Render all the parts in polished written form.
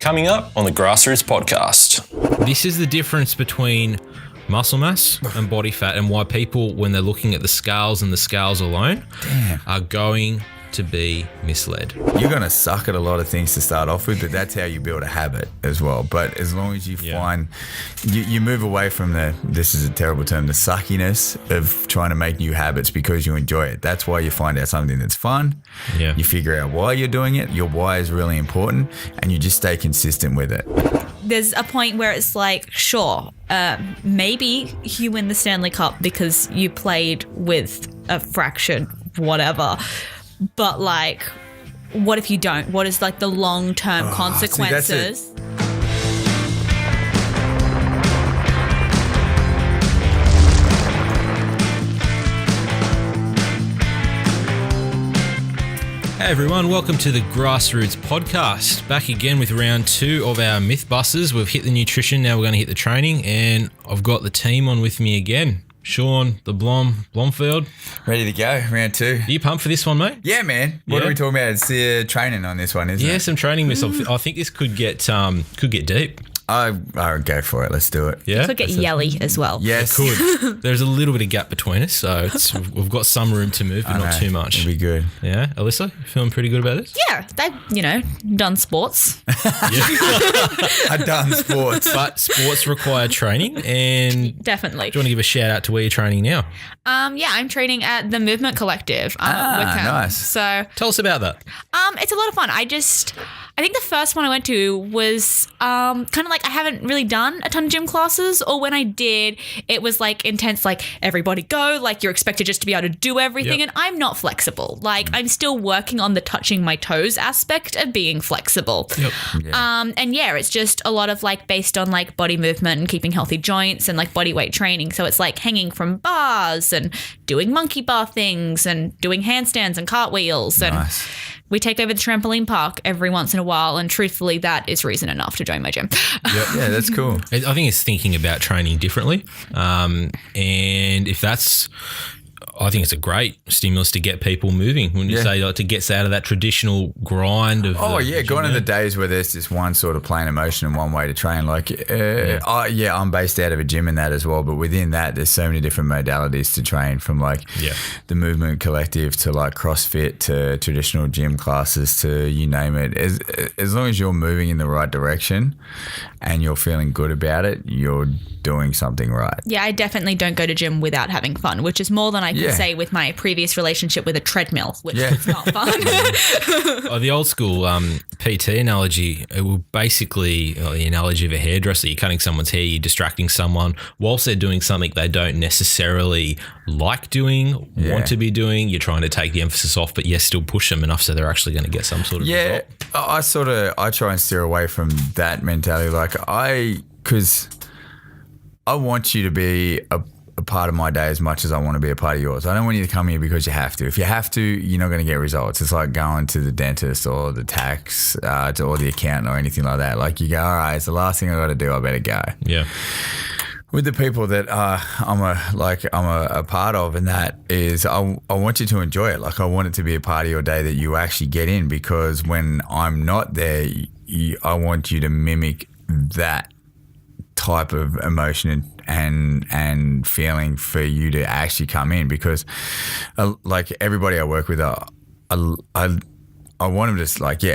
Coming up on the Grassroots podcast. This is the difference between muscle mass and body fat, and why people, when they're looking at the scales and the scales alone, are going to be misled. You're going to suck at a lot of things to start off with, but that's how you build a habit as well. But as long as you find, you move away from this is a terrible term, the suckiness of trying to make new habits because you enjoy it. That's why you find out something that's fun. Yeah. You figure out why you're doing it. Your why is really important, and you just stay consistent with it. There's a point where it's like, sure, maybe you win the Stanley Cup because you played with a fractured whatever. But like, what if you don't? What is like the long-term consequences? Hey everyone, welcome to the Grassroots podcast. Back again with round 2 of our Mythbusters. We've hit the nutrition, now we're going to hit the training, and I've got the team on with me again. Shaun, the Blomfield. Ready to go, round 2. Are you pumped for this one, mate? Yeah, man. What are we talking about? It's the training on this one, isn't it? Yeah, some training myths. I think this could get deep. I go for it. Let's do it. Yeah, it could get yelly as well. Yes, it could. There's a little bit of gap between us, so we've got some room to move, but not too much. It'll be good. Yeah, Alyssa, you feeling pretty good about this? Yeah, they've done sports. I've done sports, but sports require training, and definitely. Do you want to give a shout out to where you're training now? I'm training at the Movement Collective. Nice. So tell us about that. It's a lot of fun. I think the first one I went to was kind of like I haven't really done a ton of gym classes, or when I did, it was like intense, like everybody go, like you're expected just to be able to do everything. And I'm not flexible. Like I'm still working on the touching my toes aspect of being flexible. It's just a lot of like based on like body movement and keeping healthy joints and like body weight training. So it's like hanging from bars and doing monkey bar things and doing handstands and cartwheels. Nice. And we take over the trampoline park every once in a while, and truthfully, that is reason enough to join my gym. Yeah, that's cool. I think it's thinking about training differently, and if that's, I think it's a great stimulus to get people moving. When you say like to get out of that traditional grind of gone are the days where there's just one sort of plain emotion and one way to train. Like, I'm based out of a gym in that as well, but within that, there's so many different modalities to train, from like the Movement Collective to like CrossFit to traditional gym classes to you name it. As long as you're moving in the right direction and you're feeling good about it, you're doing something right. Yeah, I definitely don't go to gym without having fun, which is more than I can say with my previous relationship with a treadmill, which is not fun. The old school PT analogy, it will basically, the analogy of a hairdresser, you're cutting someone's hair, you're distracting someone whilst they're doing something they don't necessarily like doing, want to be doing. You're trying to take the emphasis off, but still push them enough so they're actually going to get some sort of result. I try and steer away from that mentality. Like because I want you to be a part of my day as much as I want to be a part of yours. I don't want you to come here because you have to. If you have to, you're not going to get results. It's like going to the dentist or the tax or the accountant or anything like that. Like you go, all right, it's the last thing I got to do. I better go. Yeah. With the people that I'm a part of, and that is I want you to enjoy it. Like I want it to be a part of your day that you actually get in, because when I'm not there, I want you to mimic that type of emotion and feeling for you to actually come in, because like everybody I work with, I want them to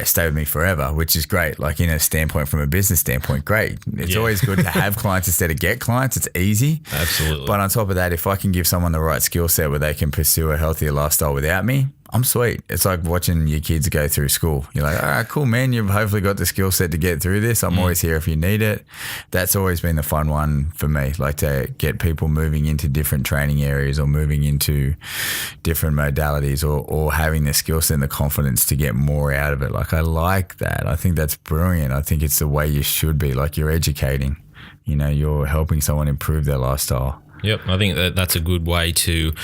stay with me forever, which is great. Like in a standpoint, from a business standpoint, great. It's always good to have clients instead of get clients. It's easy. Absolutely. But on top of that, if I can give someone the right skill set where they can pursue a healthier lifestyle without me, I'm sweet. It's like watching your kids go through school. You're like, all right, cool, man. You've hopefully got the skill set to get through this. I'm always here if you need it. That's always been the fun one for me, like to get people moving into different training areas or moving into different modalities or having the skill set and the confidence to get more out of it. Like I like that. I think that's brilliant. I think it's the way you should be. Like you're educating, you're helping someone improve their lifestyle. Yep. I think that's a good way to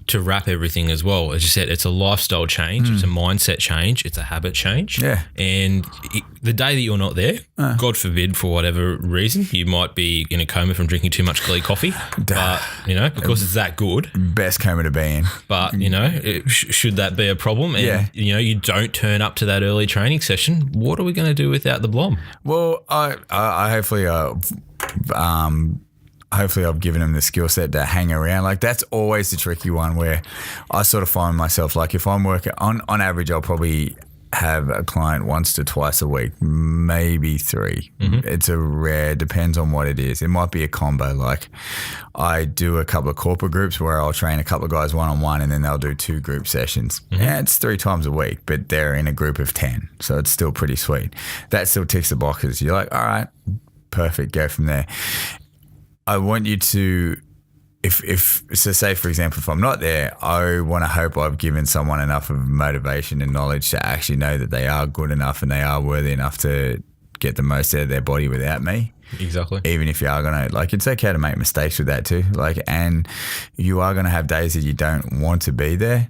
to wrap everything as well, as you said, it's a lifestyle change, it's a mindset change, it's a habit change. Yeah. And the day that you're not there, God forbid, for whatever reason, you might be in a coma from drinking too much Glee coffee, but, because it's that good. Best coma to be in. But, should that be a problem and, you don't turn up to that early training session, what are we going to do without the blom? Well, I hopefully I've given them the skill set to hang around. Like, that's always the tricky one where I sort of find myself, like, if I'm working on average, I'll probably have a client once to twice a week, maybe 3. It's a rare, depends on what it is. It might be a combo. Like, I do a couple of corporate groups where I'll train a couple of guys one-on-one and then they'll do 2 group sessions. Yeah, it's 3 times a week, but they're in a group of 10. So it's still pretty sweet. That still ticks the boxes. You're like, all right, perfect, go from there. I want you to, so say, for example, if I'm not there, I want to hope I've given someone enough of motivation and knowledge to actually know that they are good enough and they are worthy enough to get the most out of their body without me. Exactly. Even if you are going to, like, it's okay to make mistakes with that too. Like, and you are going to have days that you don't want to be there.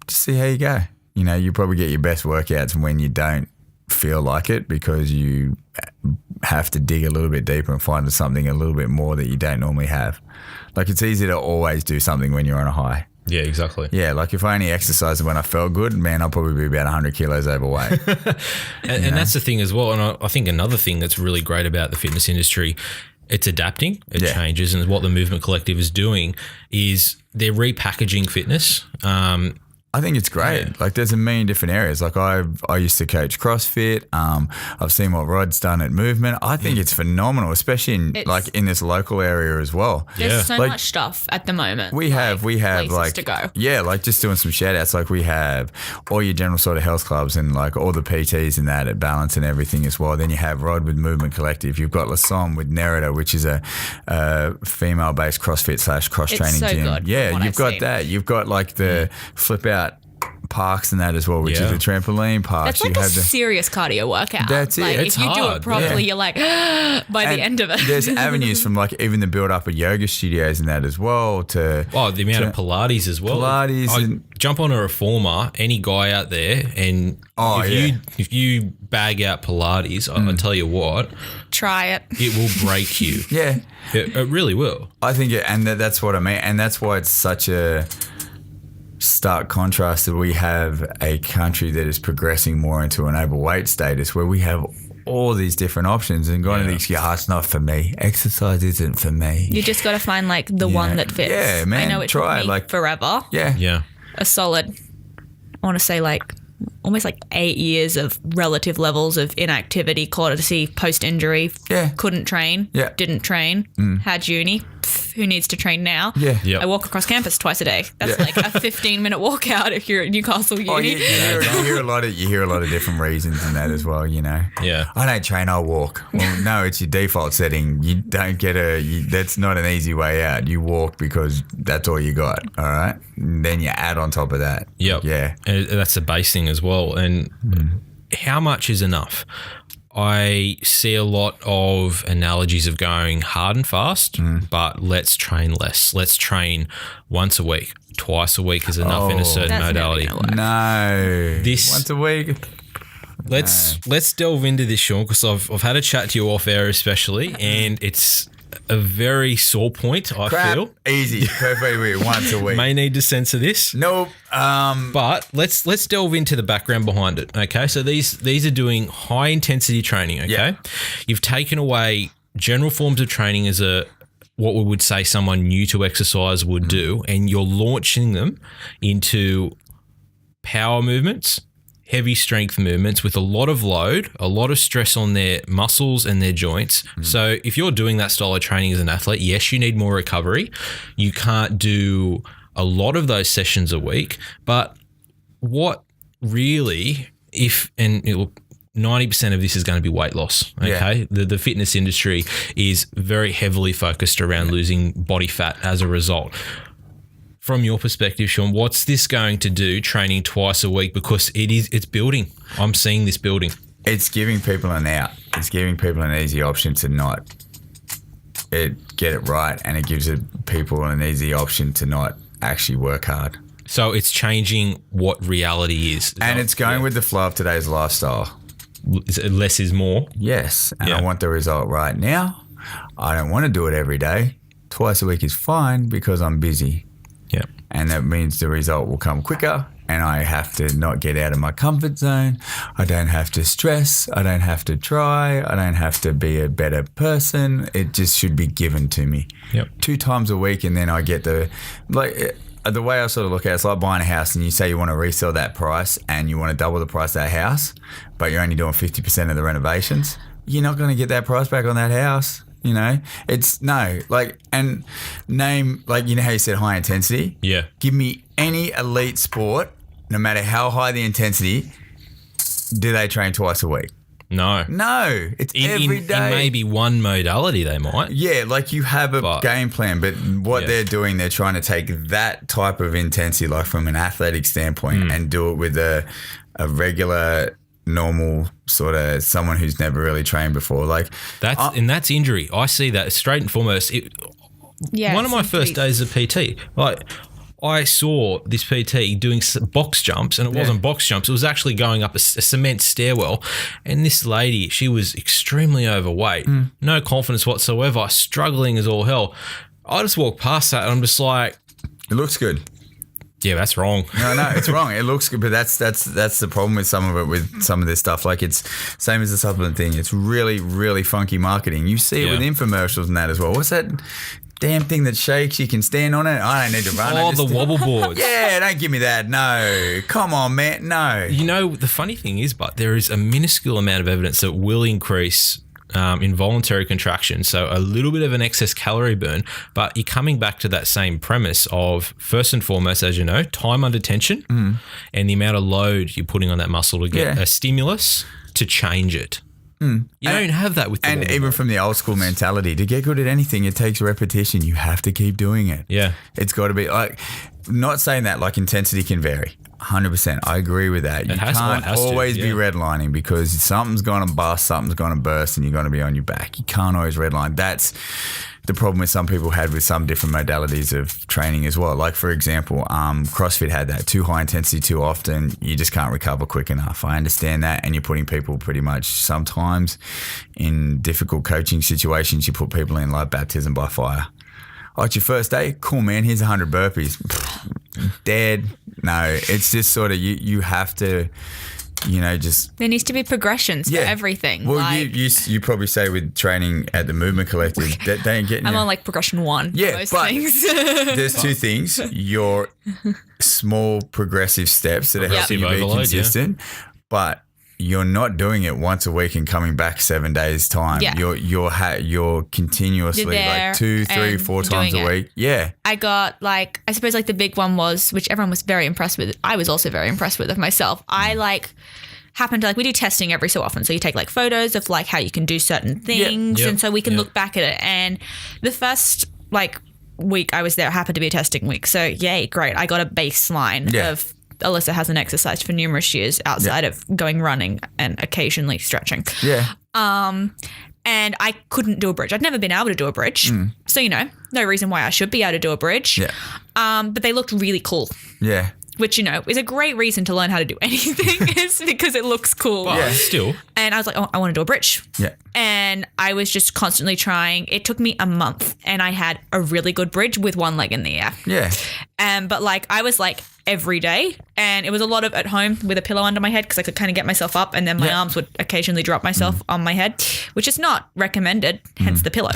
Just see how you go. You probably get your best workouts when you don't feel like it, because you have to dig a little bit deeper and find something a little bit more that you don't normally have. Like, it's easy to always do something when you're on a high. Yeah, exactly. Yeah, like if I only exercised when I felt good, man, I'll probably be about 100 kilos overweight. and that's the thing as well. And I think another thing that's really great about the fitness industry, it's adapting, it changes. And what the Movement Collective is doing is they're repackaging fitness. I think it's great. Yeah. Like, there's a million different areas. Like, I used to coach CrossFit. I've seen what Rod's done at Movement. I think it's phenomenal, especially in this local area as well. There's so much stuff at the moment. We have like to go. Yeah, like just doing some shout outs. Like, we have all your general sort of health clubs and like all the PTs and that at Balance and everything as well. Then you have Rod with Movement Collective. You've got Lasson with Nerida, which is a female-based CrossFit / cross training so gym. Good yeah, you've got that. You've got like the flip out parks and that as well, which is a trampoline park. That's like a serious cardio workout. That's it. Like, it's if you hard. do it properly, you're like, by the end of it. There's avenues from like even the build up of yoga studios and that as well to the amount of Pilates as well. Jump on a reformer, any guy out there, and if you bag out Pilates, I tell you what, try it. It will break you. Yeah, it really will. I think, that's what I mean, and that's why it's such a stark contrast that we have a country that is progressing more into an overweight status where we have all these different options and going to these, it's not for me. Exercise isn't for me. You just got to find like the one that fits. Yeah, man. I know it try took me like forever. Yeah. Yeah. A solid, I want to say like almost like 8 years of relative levels of inactivity, courtesy, post-injury. Yeah. Couldn't train. Yeah. Didn't train. Had uni. Who needs to train now? Yeah. Yep. I walk across campus twice a day. That's like a 15-minute walkout if you're at Newcastle Uni. Oh, you hear a lot of different reasons in that as well, Yeah. I don't train, I walk. Well, no, it's your default setting. You don't get that's not an easy way out. You walk because that's all you got, all right? And then you add on top of that. Yep. Yeah. And that's the base thing as well. And how much is enough? I see a lot of analogies of going hard and fast, but let's train less. Let's train once a week. Twice a week is enough in a certain modality. No. Once a week. Let's delve into this, Shaun, because I've had a chat to you off air especially, and it's a very sore point, I feel. Easy. Perfectly once a week. May need to censor this. Nope. But let's delve into the background behind it. Okay, so these are doing high intensity training. Okay, Yeah. You've taken away general forms of training as what we would say someone new to exercise would do, and you're launching them into power movements, heavy strength movements with a lot of load, a lot of stress on their muscles and their joints. So if you're doing that style of training as an athlete, yes, you need more recovery. You can't do a lot of those sessions a week, but what really, 90% of this is going to be weight loss, okay? Yeah. The fitness industry is very heavily focused around losing body fat as a result. From your perspective, Shaun, what's this going to do, training twice a week? Because it's building. I'm seeing this building. It's giving people an out. It's giving people an easy option to not get it right, and it gives people an easy option to not actually work hard. So it's changing what reality is. And it's going with the flow of today's lifestyle. Less is more. Yes. And I Yeah. want the result right now. I don't want to do it every day. Twice a week is fine because I'm busy. Yeah. And that means the result will come quicker, and I have to not get out of my comfort zone. I don't have to stress. I don't have to try. I don't have to be a better person. It just should be given to me. Yep. 2 times a week, and then I get the way I sort of look at it, it's like buying a house and you say you want to resell that price and you want to double the price of that house, but you're only doing 50% of the renovations. You're not going to get that price back on that house. You know, it's no, like, and name, like, you know how you said high intensity? Yeah. Give me any elite sport, no matter how high the intensity, do they train twice a week? No. No, it's every day. In maybe one modality they might. Yeah, like you have a game plan, but what they're doing, they're trying to take that type of intensity, like from an athletic standpoint, and do it with a regular, normal sort of someone who's never really trained before. Like that's injury. I see that straight and foremost. One of my first days of PT, like I saw this PT doing box jumps, and it wasn't box jumps. It was actually going up a cement stairwell. And this lady, she was extremely overweight, no confidence whatsoever, struggling as all hell. I just walked past that and I'm just like, it looks good. Yeah, that's wrong. No, it's wrong. It looks good, but that's the problem with some of it, with some of this stuff. Like, it's same as the supplement thing. It's really, really funky marketing. You see it with infomercials and that as well. What's that damn thing that shakes? You can stand on it. I don't need to run. Oh, the wobble boards. Yeah, don't give me that. No, come on, man. No. You know, the funny thing is, but there is a minuscule amount of evidence that will increase involuntary contraction, so a little bit of an excess calorie burn, but you're coming back to that same premise of, first and foremost, as you know, time under tension and the amount of load you're putting on that muscle to get a stimulus to change it. You don't have that with the and even from the old school mentality, to get good at anything, it takes repetition. You have to keep doing it. Yeah. It's got to be like, not saying that, like, intensity can vary. 100%. I agree with that. You can't always be redlining, because something's going to bust, something's going to burst, and you're going to be on your back. You can't always redline. That's the problem with some people had with some different modalities of training as well. Like, for example, CrossFit had that. Too high intensity too often, you just can't recover quick enough. I understand that, and you're putting people pretty much sometimes in difficult coaching situations. You put people in like baptism by fire. Oh, it's your first day? Cool, man. Here's 100 burpees. Dead. No, it's just sort of you have to, you know, just... There needs to be progressions for everything. Well, like, you probably say with training at the Movement Collective, that they ain't getting... I'm on like progression 1 for most things. There's 2 things. Your small progressive steps that are helping you be consistent, but you're not doing it once a week and coming back 7 days time. Yeah. You're continuously like 2, 3, 4 times a week. Yeah. I got like, I suppose like the big one was, which everyone was very impressed with. I was also very impressed with of myself. I like happen to like, we do testing every so often. So you take like photos of like how you can do certain things. And so we can look back at it. And the first like week I was there happened to be a testing week. So yay, great. I got a baseline of Alyssa hasn't exercised for numerous years outside of going running and occasionally stretching. Yeah. And I couldn't do a bridge. I'd never been able to do a bridge. So, you know, no reason why I should be able to do a bridge. Yeah. But they looked really cool. Yeah. Which, you know, is a great reason to learn how to do anything is because it looks cool. But still. And I was like, oh, I want to do a bridge. Yeah. And I was just constantly trying. It took me a month and I had a really good bridge with one leg in the air. Yeah. But like I was like every day, and it was a lot of at home with a pillow under my head because I could kind of get myself up, and then my arms would occasionally drop myself on my head, which is not recommended, hence the pillow.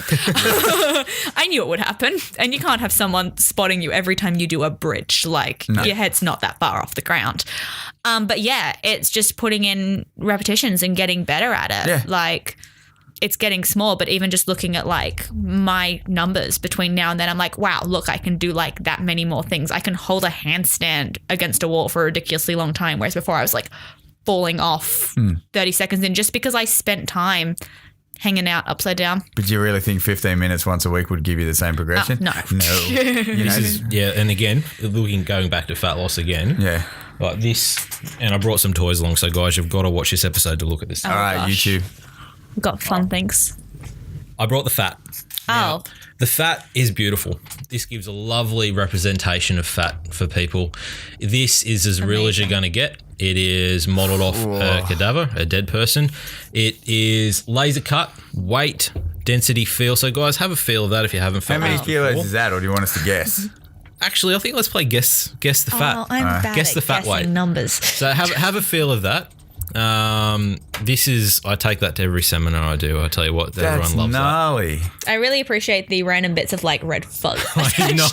I knew it would happen, and you can't have someone spotting you every time you do a bridge. Like your head's not that far off the ground. But yeah, it's just putting in repetitions and getting better at it. Yeah. Like it's getting small, but even just looking at like my numbers between now and then, I'm like, wow, look, I can do like that many more things. I can hold a handstand against a wall for a ridiculously long time. Whereas before I was like falling off 30 seconds in just because I spent time hanging out upside down. But do you really think 15 minutes once a week would give you the same progression? No. You know, And again, going back to fat loss again. Yeah. Like this, and I brought some toys along, so guys, you've got to watch this episode to look at this. All right, gosh. YouTube. We've got fun things. I brought the fat. Oh. The fat is beautiful. This gives a lovely representation of fat for people. This is as real as you're going to get. It is modelled off a cadaver, a dead person. It is laser cut, weight, density, feel. So, guys, have a feel of that if you haven't felt How many it kilos before. is that, or do you want us to guess? Actually, I think let's play guess the fat. Oh, I'm bad Guess at the fat guessing weight. numbers. So have a feel of that. I take that to every seminar I do. I tell you what, That's everyone loves gnarly. I really appreciate the random bits of like red fuzz. that. I know.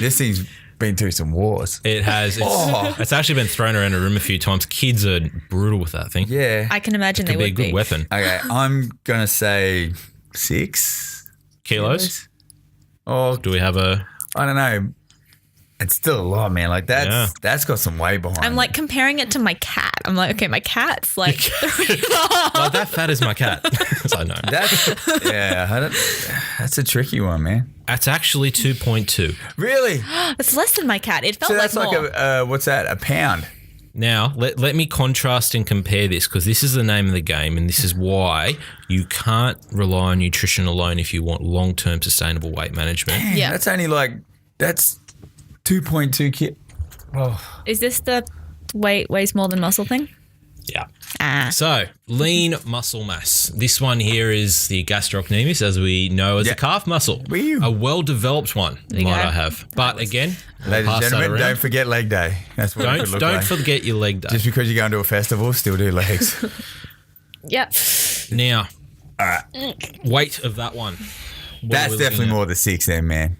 This thing's been through some wars. It has. It's actually been thrown around a room a few times. Kids are brutal with that thing. Yeah. I can imagine they Could be a would good be. weapon. Okay, I'm going to say 6 Kilos? Oh, Do we have a... I don't know. It's still a lot, man. Like that's got some weight behind I'm it. like comparing it to my cat. I'm like, okay, my cat's like Like that fat is my cat. So I know. That's a tricky one, man. That's actually 2.2. Really? it's less than my cat. It felt So that's like like more. what's that? A pound. Now, let me contrast and compare this because this is the name of the game and this is why you can't rely on nutrition alone if you want long-term sustainable weight management. Yeah. That's only that's 2.2 kilo. Oh, Is this the weighs more than muscle thing? Yeah. Ah. So, lean muscle mass. This one here is the gastrocnemius, as we know as the calf muscle. Wee. A well-developed one, you might go. I have. But again, we'll ladies and pass that gentlemen, around. don't forget leg day. That's what it could look Don't like. forget your leg day. Just because you're going to a festival, still do legs. Yep. Now, weight of that one. What That's are we definitely looking more than 6 then, man.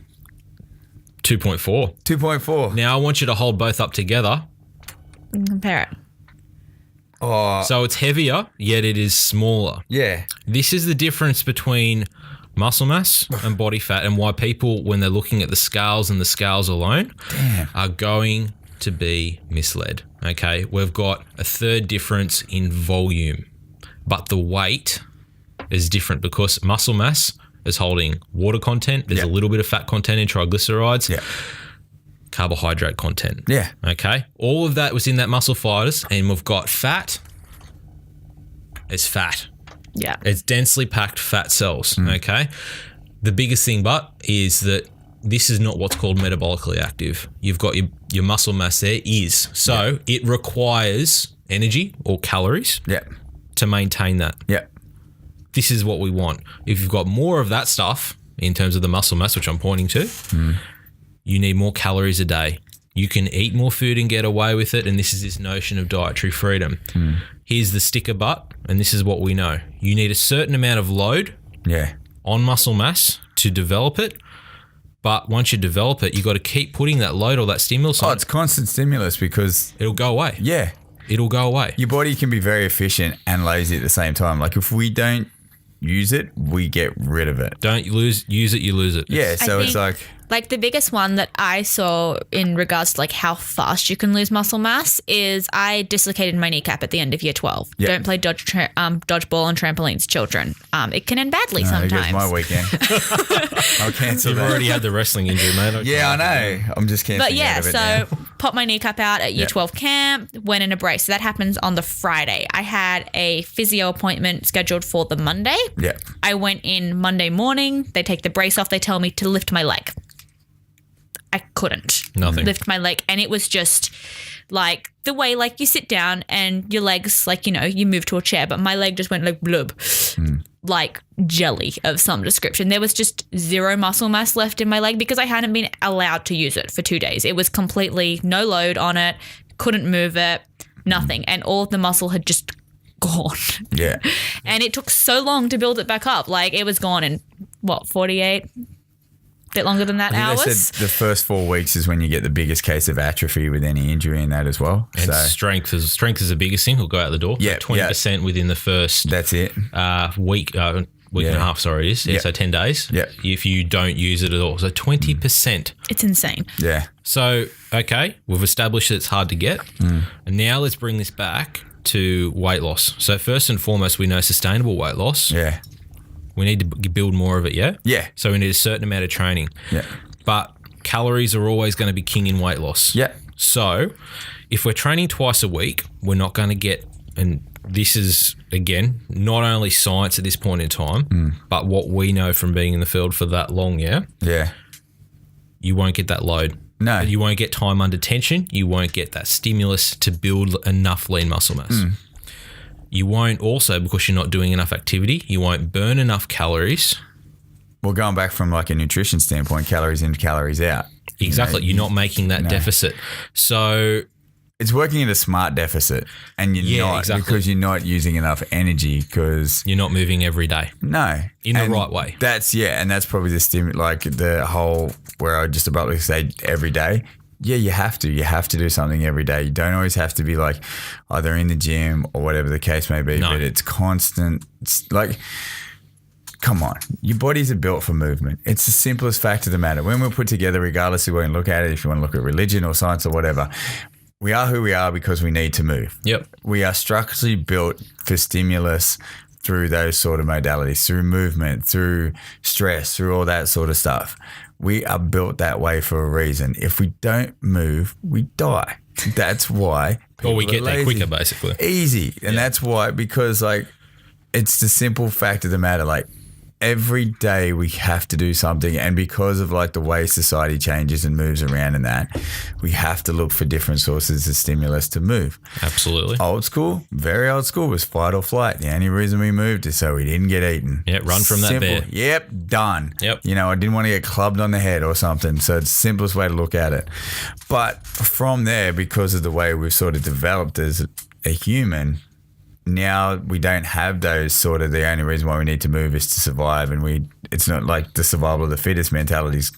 at? 2.4. 2.4. Now, I want you to hold both up together. Compare it. Oh, So it's heavier, yet it is smaller. yeah. This is the difference between muscle mass and body fat and why people, when they're looking at the scales and the scales alone, are going to be misled. Okay, we've got a third difference in volume, but the weight is different because muscle mass is holding water content. There's a little bit of fat content in triglycerides. Yeah. Carbohydrate content. Yeah. Okay. All of that was in that muscle fibers, and we've got fat. It's fat. Yeah. It's densely packed fat cells. Okay. The biggest thing, but, is that this is not what's called metabolically active. You've got your muscle mass there is. So it requires energy or calories Yeah. to maintain that. Yeah. This is what we want. If you've got more of that stuff in terms of the muscle mass, which I'm pointing to, you need more calories a day. You can eat more food and get away with it. And this is this notion of dietary freedom. Here's the sticker butt. And this is what we know. You need a certain amount of load Yeah. on muscle mass to develop it. But once you develop it, you got to keep putting that load or that stimulus Oh, on. it's constant stimulus because, It'll go away. yeah, It'll go away. your body can be very efficient and lazy at the same time. Like if we don't use it, we get rid of it. Don't use it, you lose it. Yeah, so it's think- Like the biggest one that I saw in regards to like how fast you can lose muscle mass is I dislocated my kneecap at the end of year 12. Yeah. Don't play dodgeball and trampolines, children. It can end badly there sometimes. goes my weekend. I'll cancel You've that. already had the wrestling injury, mate. Yeah, I know. I'm just canceling But yeah, out of it so now. popped my kneecap out at year Yeah. 12 camp, went in a brace. So that happens on the Friday. I had a physio appointment scheduled for the Monday. Yeah. I went in Monday morning. They take the brace off. They tell me to lift my leg. I couldn't Nothing. lift my leg. And it was just like the way like you sit down and your legs, like, you know, you move to a chair, but my leg just went like blub, like jelly of some description. There was just zero muscle mass left in my leg because I hadn't been allowed to use it for 2 days. It was completely no load on it, couldn't move it, nothing. And all of the muscle had just gone. Yeah. And it took so long to build it back up. Like it was gone in 48? Bit longer than that I think hours. they said the first 4 weeks is when you get the biggest case of atrophy with any injury in that as well. And So strength is the biggest thing. Will go out the door. Yeah, 20% within the first that's it. week and a half. Sorry, it is. Yeah, Yeah. so 10 days. Yeah. If you don't use it at all, so 20%. It's insane. Yeah. So okay, we've established that it's hard to get, and now let's bring this back to weight loss. So first and foremost, we know sustainable weight loss. Yeah. We need to build more of it. Yeah. Yeah. So we need a certain amount of training. Yeah. But calories are always going to be king in weight loss. Yeah. So if we're training twice a week, we're not going to get and this is, again, not only science at this point in time, but what we know from being in the field for that long, Yeah. you won't get that load. No. You won't get time under tension. You won't get that stimulus to build enough lean muscle mass. You won't also, because you're not doing enough activity, you won't burn enough calories. Well, going back from like a nutrition standpoint, calories in, calories out. Exactly. You're not making that deficit. So it's working at a smart deficit, and you're not because you're not using enough energy because you're not moving every day. No. In the right way. And that's probably the like the whole where I just abruptly say every day. Yeah, you have to do something every day. You don't always have to be like either in the gym or whatever the case may be, but it's constant. It's like, come on, your bodies are built for movement. It's the simplest fact of the matter. When we're put together, regardless of where you look at it, if you want to look at religion or science or whatever, we are who we are because we need to move. Yep. We are structurally built for stimulus through those sort of modalities, through movement, through stress, through all that sort of stuff. We are built that way for a reason. If we don't move, we die. That's why. Or we get there quicker, basically. Easy. And that's why, because like, it's the simple fact of the matter. Like, every day we have to do something, and because of like the way society changes and moves around and that, we have to look for different sources of stimulus to move. Absolutely. Old school, very old school, was fight or flight. The only reason we moved is so we didn't get eaten. Yeah, run from that bear. Yep, done. Yep. You know, I didn't want to get clubbed on the head or something, so it's the simplest way to look at it. But from there, because of the way we've sort of developed as a human, now we don't have those sort of, the only reason why we need to move is to survive, and it's not like the survival of the fittest mentality's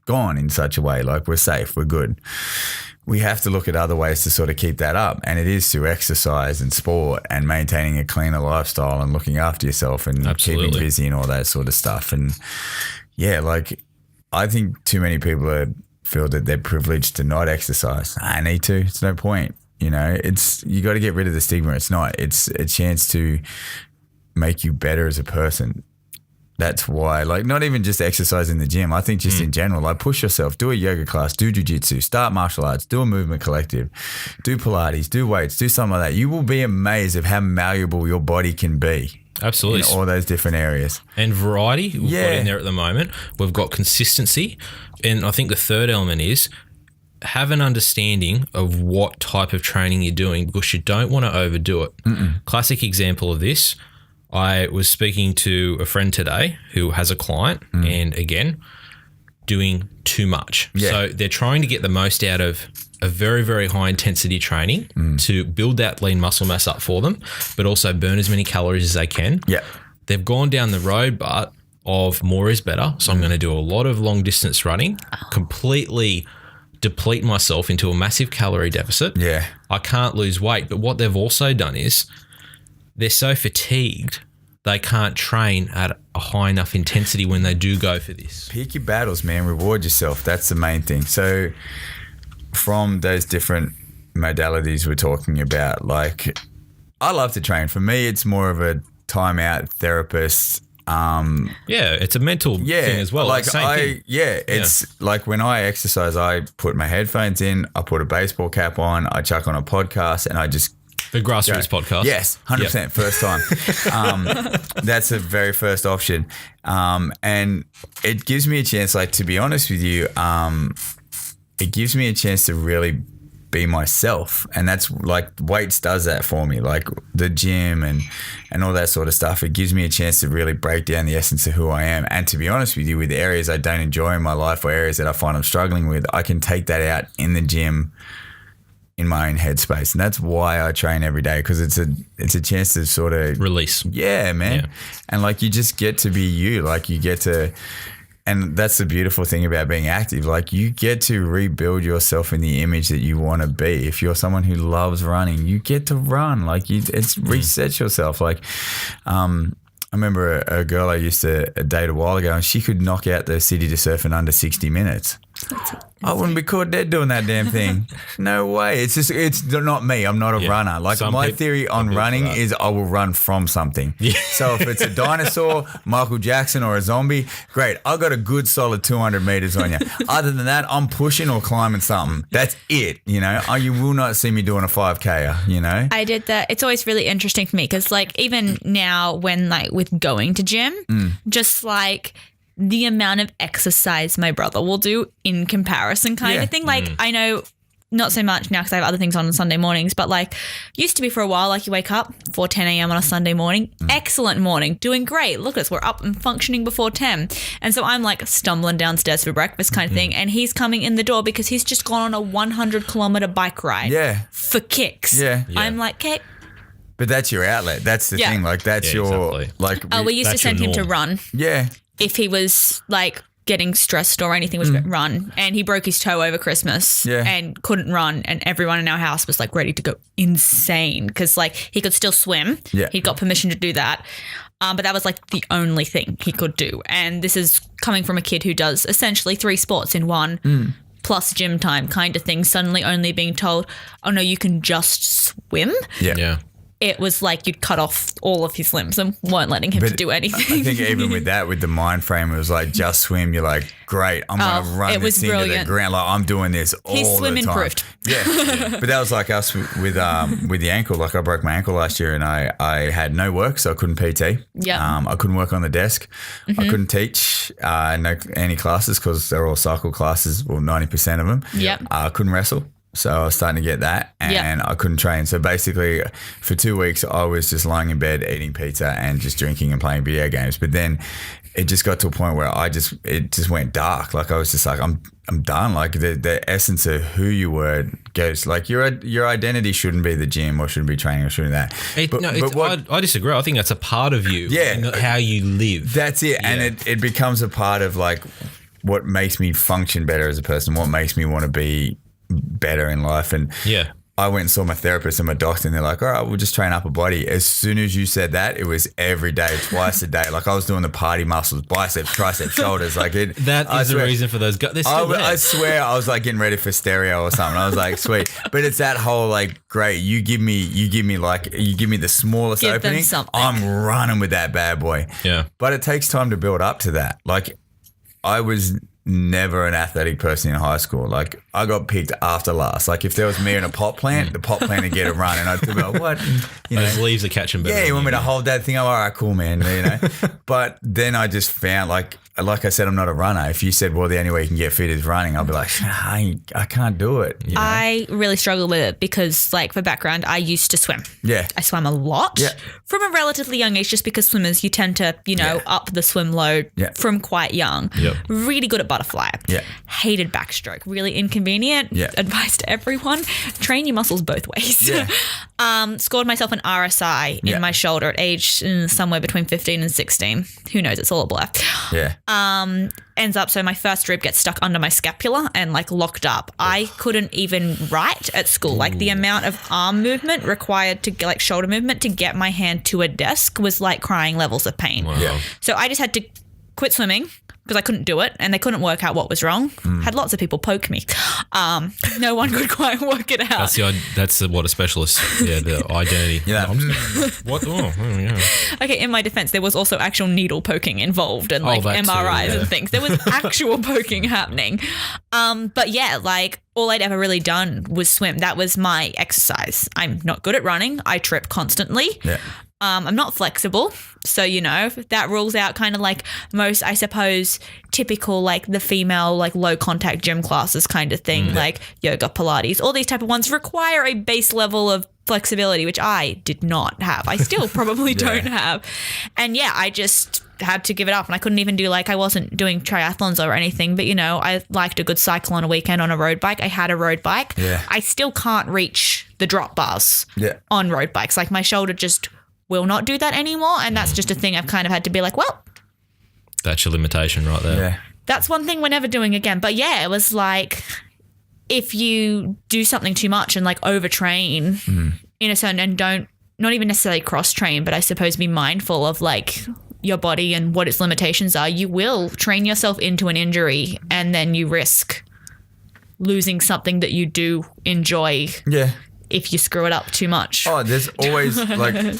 gone in such a way, like we're safe, we're good. We have to look at other ways to sort of keep that up, and it is through exercise and sport and maintaining a cleaner lifestyle and looking after yourself and keeping busy and all that sort of stuff. And yeah, like I think too many people feel that they're privileged to not exercise. I need to, it's no point. You know, you got to get rid of the stigma. It's not. It's a chance to make you better as a person. That's why, like, not even just exercise in the gym. I think just in general, like, push yourself, do a yoga class, do jiu-jitsu, start martial arts, do a movement collective, do Pilates, do weights, do something like that. You will be amazed of how malleable your body can be. Absolutely. In all those different areas. And variety, we've got in there at the moment. We've got consistency. And I think the third element is have an understanding of what type of training you're doing, because you don't want to overdo it. Classic example of this, I was speaking to a friend today who has a client and, again, doing too much. Yeah. So they're trying to get the most out of a very, very high intensity training to build that lean muscle mass up for them, but also burn as many calories as they can. Yeah. They've gone down the road, but of more is better. So I'm going to do a lot of long distance running, completely deplete myself into a massive calorie deficit. Yeah. I can't lose weight. But what they've also done is they're so fatigued they can't train at a high enough intensity when they do go for this. Pick your battles, man. Reward yourself. That's the main thing. So from those different modalities we're talking about, like, I love to train. For me, it's more of a timeout therapist. It's a mental thing as well. Like thing. It's like when I exercise, I put my headphones in, I put a baseball cap on, I chuck on a podcast, and I just the Grassroots podcast. Yes, 100%. First time. That's the very first option, and it gives me a chance. Like, to be honest with you, it gives me a chance to really be myself, and that's like weights does that for me, like the gym and all that sort of stuff. It gives me a chance to really break down the essence of who I am, and to be honest with you, with areas I don't enjoy in my life or areas that I find I'm struggling with, I can take that out in the gym in my own headspace. And that's why I train every day, because it's a chance to sort of release. Yeah, man. Yeah. And like, you just get to be you, like you get to. And that's the beautiful thing about being active. Like, you get to rebuild yourself in the image that you want to be. If you're someone who loves running, you get to run. Like, it's reset yourself. Like, I remember a girl I used to date a while ago, and she could knock out the city to surf in under 60 minutes. I wouldn't be caught dead doing that damn thing. No way. It's not me. I'm not a runner. Like my theory on running is I will run from something. Yeah. So if it's a dinosaur, Michael Jackson, or a zombie, great. I got a good solid 200 meters on you. Other than that, I'm pushing or climbing something. That's it. You know, you will not see me doing a 5K. You know, I did that. It's always really interesting for me because, like, even now when like with going to gym, just like the amount of exercise my brother will do in comparison kind of thing. Like I know not so much now because I have other things on Sunday mornings, but like used to be for a while, like you wake up before 10 a.m. on a Sunday morning, excellent morning, doing great. Look at us, we're up and functioning before 10. And so I'm like stumbling downstairs for breakfast kind of thing. And he's coming in the door because he's just gone on a 100-kilometer bike ride for kicks. Yeah. I'm like, okay. But that's your outlet. That's the thing. Like that's your, like. We used to send him to run. Yeah. If he was like getting stressed or anything, would run. And he broke his toe over Christmas and couldn't run. And everyone in our house was like ready to go insane because like he could still swim. Yeah. He got permission to do that. But that was like the only thing he could do. And this is coming from a kid who does essentially 3 sports in one plus gym time kind of thing. Suddenly only being told, oh no, you can just swim. Yeah. It was like you'd cut off all of his limbs and weren't letting him to do anything. I think even with that, with the mind frame, it was like just swim. You're like, great, I'm going to run this thing to the ground. Like I'm doing this all the time. He's swim improved. Yeah. But that was like us with the ankle. Like I broke my ankle last year and I had no work, so I couldn't PT. Yeah. I couldn't work on the desk. I couldn't teach any classes because they're all cycle classes, well, 90% of them. Yep. I couldn't wrestle. So I was starting to get that and I couldn't train. So basically for 2 weeks, I was just lying in bed eating pizza and just drinking and playing video games. But then it just got to a point where it just went dark. Like I was just like, I'm done. Like the essence of who you were goes, like your identity shouldn't be the gym or shouldn't be training or shouldn't that. I disagree. I think that's a part of you. Yeah. How you live. That's it. Yeah. And it becomes a part of like what makes me function better as a person, what makes me want to be better in life. And I went and saw my therapist and my doctor and they're like, all right, we'll just train upper body. As soon as you said that, it was every day, twice a day. Like I was doing the party muscles, biceps, triceps, shoulders. Like it. That is the reason for those guys. I swear I was like getting ready for stereo or something. I was like, sweet. But it's that whole like, great, you give me the smallest opening. I'm running with that bad boy. Yeah. But it takes time to build up to that. Like I was never an athletic person in high school. Like I got picked after last. Like if there was me in a pot plant, the pot plant would get a run and I'd be like, what? Those leaves are catching better. Yeah, you want me to hold that thing up? All right, cool, man. You know. But then I just found like I said, I'm not a runner. If you said, well, the only way you can get fit is running, I'll be like, I can't do it. You know? I really struggle with it because, like, for background, I used to swim. Yeah. I swam a lot from a relatively young age just because swimmers, you tend to, up the swim load from quite young. Yep. Really good at butterfly. Yeah. Hated backstroke. Really inconvenient. Yeah. Advice to everyone. Train your muscles both ways. Yeah. Scored myself an RSI in my shoulder at age somewhere between 15 and 16. Who knows? It's all a blur. Yeah. Ends up, so my first rib gets stuck under my scapula and like locked up. I couldn't even write at school. Like the amount of arm movement required to like shoulder movement to get my hand to a desk was like crying levels of pain. Wow. Yeah. So I just had to quit swimming because I couldn't do it and they couldn't work out what was wrong. Had lots of people poke me. No one could quite work it out. That's what a specialist, the identity. Yeah. What? Oh, yeah. Okay, in my defense, there was also actual needle poking involved and like MRIs and things. There was actual poking happening. But yeah, like all I'd ever really done was swim. That was my exercise. I'm not good at running. I trip constantly. Yeah. I'm not flexible. So, that rules out kind of like most, I suppose, typical like the female like low contact gym classes kind of thing, like yoga, Pilates, all these type of ones require a base level of flexibility, which I did not have. I still probably don't have. And I just had to give it up and I couldn't even do I wasn't doing triathlons or anything, but I liked a good cycle on a weekend on a road bike. I had a road bike. Yeah. I still can't reach the drop bars on road bikes. Like my shoulder just will not do that anymore. And that's just a thing I've kind of had to be like, well, that's your limitation right there. Yeah. That's one thing we're never doing again. But it was like, if you do something too much and like overtrain in a certain and not even necessarily cross train, but I suppose be mindful of like your body and what its limitations are, you will train yourself into an injury, and then you risk losing something that you do enjoy if you screw it up too much. Oh, there's always like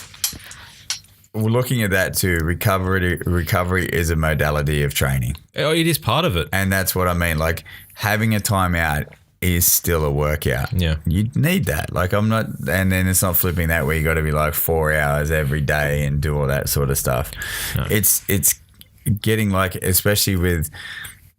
looking at that too. Recovery is a modality of training. Oh, it is part of it. And that's what I mean. Like having a timeout is still a workout. Yeah. You need that. Like I'm not, and then it's not flipping that where you got to be like 4 hours every day and do all that sort of stuff. No. It's getting like, especially with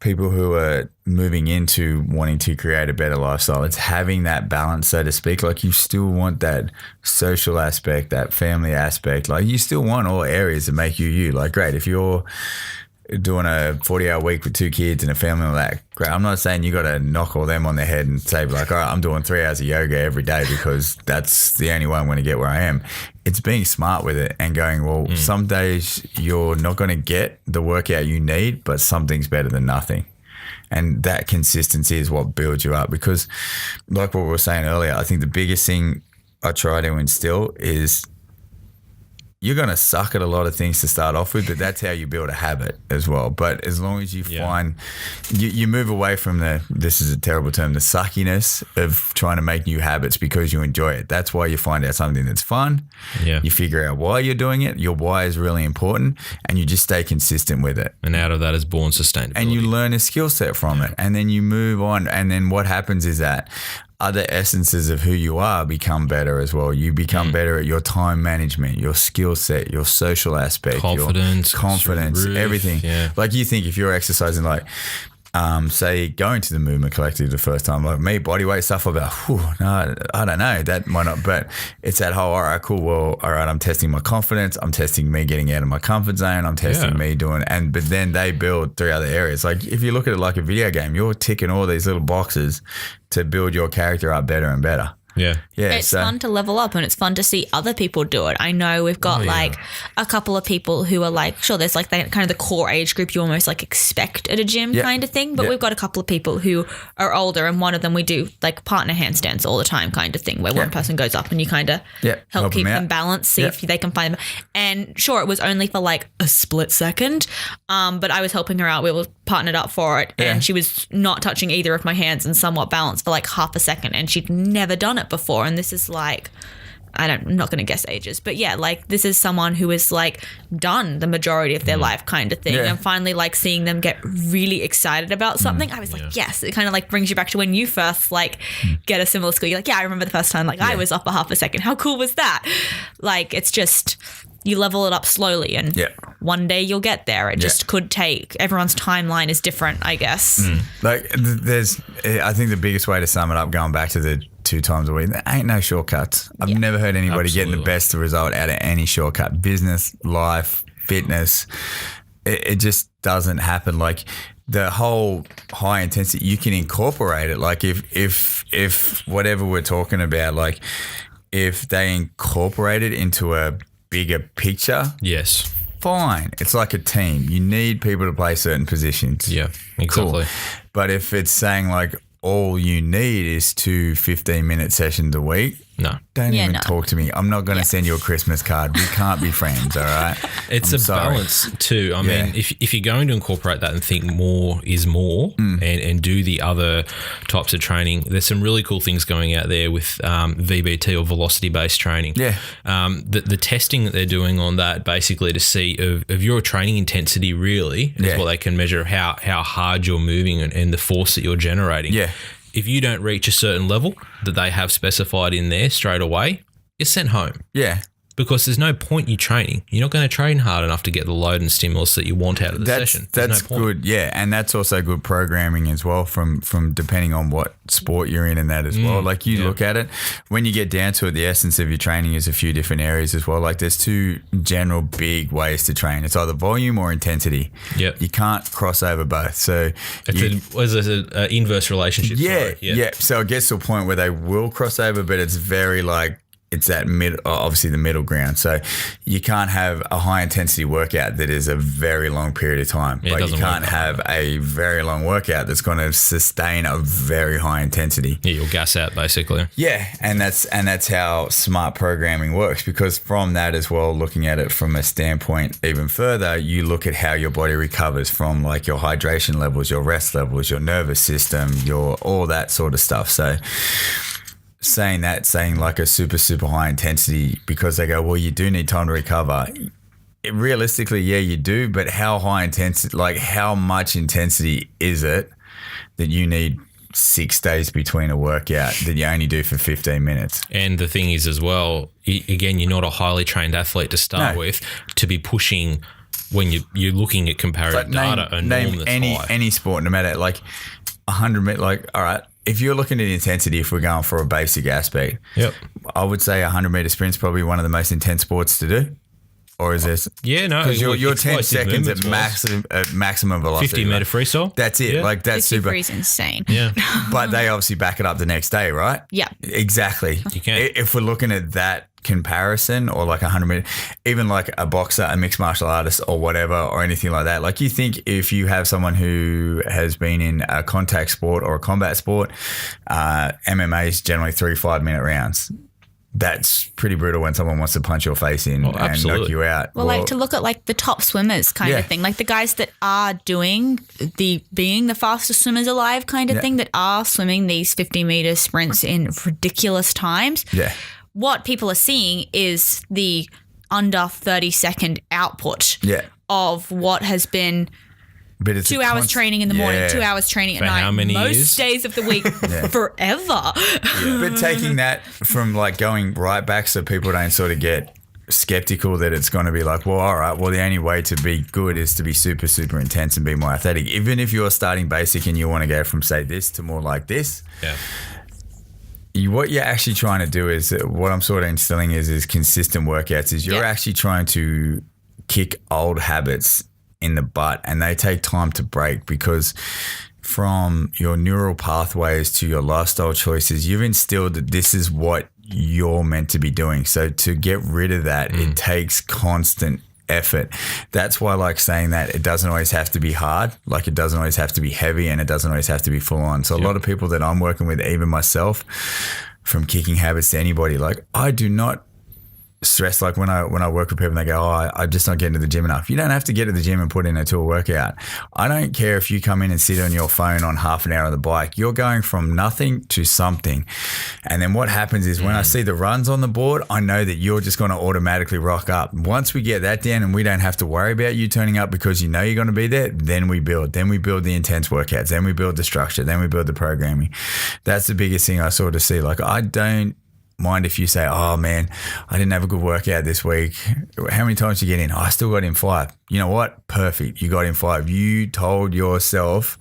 people who are moving into wanting to create a better lifestyle, it's having that balance, so to speak. Like you still want that social aspect, that family aspect. Like you still want all areas that make you. Like great, if you're doing a 40-hour week with 2 kids and a family and all that, great. I'm not saying you got to knock all them on the head and say like, all right, I'm doing 3 hours of yoga every day because that's the only way I'm going to get where I am. It's being smart with it and going, well, some days you're not going to get the workout you need, but something's better than nothing. And that consistency is what builds you up, because like what we were saying earlier, I think the biggest thing I try to instill is you're going to suck at a lot of things to start off with, but that's how you build a habit as well. But as long as you find, you move away from this is a terrible term, the suckiness of trying to make new habits because you enjoy it. That's why you find out something that's fun. Yeah. You figure out why you're doing it. Your why is really important, and you just stay consistent with it. And out of that is born sustainability. And you learn a skill set from it, and then you move on. And then what happens is that other essences of who you are become better as well. You become better at your time management, your skill set, your social aspect, confidence, everything. Yeah. Like you think if you're exercising, like say going to the Movement Collective the first time, like me, body weight stuff, I'll be like, no, I don't know, that might not, but it's that whole, all right, cool, well, all right, I'm testing my confidence, I'm testing me getting out of my comfort zone, I'm testing me doing, but then they build 3 other areas. Like if you look at it like a video game, you're ticking all these little boxes to build your character up better and better. Yeah. It's fun to level up, and it's fun to see other people do it. I know we've got like a couple of people who are like, sure, there's like that kind of the core age group you almost like expect at a gym kind of thing. But we've got a couple of people who are older, and one of them we do like partner handstands all the time kind of thing, where one person goes up and you kind of help keep them balanced, see if they can find them. And sure, it was only for like a split second, but I was helping her out. We were partnered up for it, and she was not touching either of my hands and somewhat balanced for like half a second, and she'd never done it before. And this is like, I'm not going to guess ages, but yeah, like this is someone who is like done the majority of their life kind of thing. And finally like seeing them get really excited about something, I was like, yes, it kind of like brings you back to when you first like get a similar skill. You're like, yeah, I remember the first time like I was up a half a second. How cool was that? Like, it's just, you level it up slowly, and one day you'll get there. It just could take, everyone's timeline is different, I guess. Like I think the biggest way to sum it up, going back to the 2 times a week, there ain't no shortcuts. I've never heard anybody getting the best result out of any shortcut. Business, life, fitness, it just doesn't happen. Like the whole high intensity, you can incorporate it. Like if whatever we're talking about, like if they incorporate it into a bigger picture, fine. It's like a team. You need people to play certain positions. Yeah, exactly. Cool. But if it's saying like all you need is 2 15-minute sessions a week, don't even talk to me. I'm not going to send you a Christmas card. We can't be friends, all right? It's balance too. I mean, if you're going to incorporate that and think more is more and do the other types of training, there's some really cool things going out there with VBT or velocity-based training. Yeah. The testing that they're doing on that basically to see of your training intensity really is what they can measure how hard you're moving and the force that you're generating. Yeah. If you don't reach a certain level that they have specified in there straight away, you're sent home. Yeah. Because there's no point you training. You're not going to train hard enough to get the load and stimulus that you want out of the session. That's good, yeah. And that's also good programming as well from depending on what sport you're in and that as well. Like you look at it, when you get down to it, the essence of your training is a few different areas as well. Like there's 2 general big ways to train. It's either volume or intensity. Yep. You can't cross over both. So there's an inverse relationship. Yeah. So it gets to a point where they will cross over, but it's very like, it's that obviously the middle ground. So you can't have a high intensity workout that is a very long period of time, Yeah, but you can't have a very long workout that's going to sustain a very high intensity. Yeah, you'll gas out basically. Yeah, and that's how smart programming works, because from that as well, looking at it from a standpoint even further, you look at how your body recovers from like your hydration levels, your rest levels, your nervous system, your all that sort of stuff. So saying like a super, super high intensity, because they go, well, you do need time to recover. Realistically, yeah, you do, but how high intensity, like how much intensity is it that you need 6 days between a workout that you only do for 15 minutes? And the thing is as well, again, you're not a highly trained athlete to start with to be pushing when you're looking at comparative data. Name any sport, no matter like 100 meters, like, all right, if you're looking at intensity, if we're going for a basic aspect, I would say 100-meter sprint's probably one of the most intense sports to do. Or is this? Yeah, no. Because you're 10 seconds at maximum velocity. 50-meter freestyle. That's it. Yeah. Like that's super. Is insane. Yeah. But they obviously back it up the next day, right? Yeah. Exactly. You can. If we're looking at that comparison, or like 100-meter, even like a boxer, a mixed martial artist or whatever, or anything like that, like you think if you have someone who has been in a contact sport or a combat sport, MMA is generally 3 5-minute rounds. That's pretty brutal when someone wants to punch your face in and knock you out. Well, like to look at like the top swimmers kind of thing, like the guys that are doing being the fastest swimmers alive kind of thing, that are swimming these 50-meter sprints in ridiculous times. Yeah. What people are seeing is the under 30-second output of what has been But it's 2 hours training in the morning, 2 hours training at night, how many most years? days of the week, forever. But taking that from like going right back, so people don't sort of get skeptical that it's going to be like, well, all right, well, the only way to be good is to be super, super intense and be more athletic. Even if you're starting basic and you want to go from, say, this to more like this. Yeah. What you're actually trying to do is, what I'm sort of instilling is consistent workouts. Is you're actually trying to kick old habits in the butt, and they take time to break, because from your neural pathways to your lifestyle choices, you've instilled that this is what you're meant to be doing. So to get rid of that, it takes constant effort. That's why, like, saying that it doesn't always have to be hard, like it doesn't always have to be heavy, and it doesn't always have to be full on. So a lot of people that I'm working with, even myself, from kicking habits to anybody, like I do not stress, like when I work with people and they go, oh, I just don't get into the gym enough. You don't have to get to the gym and put in a tool workout. I don't care if you come in and sit on your phone on half an hour on the bike. You're going from nothing to something. And then what happens is when I see the runs on the board, I know that you're just going to automatically rock up. Once we get that down and we don't have to worry about you turning up because you know you're going to be there, then we build. Then we build the intense workouts. Then we build the structure. Then we build the programming. That's the biggest thing I sort of see. Like, I don't mind if you say, oh man, I didn't have a good workout this week. How many times did you get in? Oh, I still got in 5. You know what? Perfect. You got in 5. You told yourself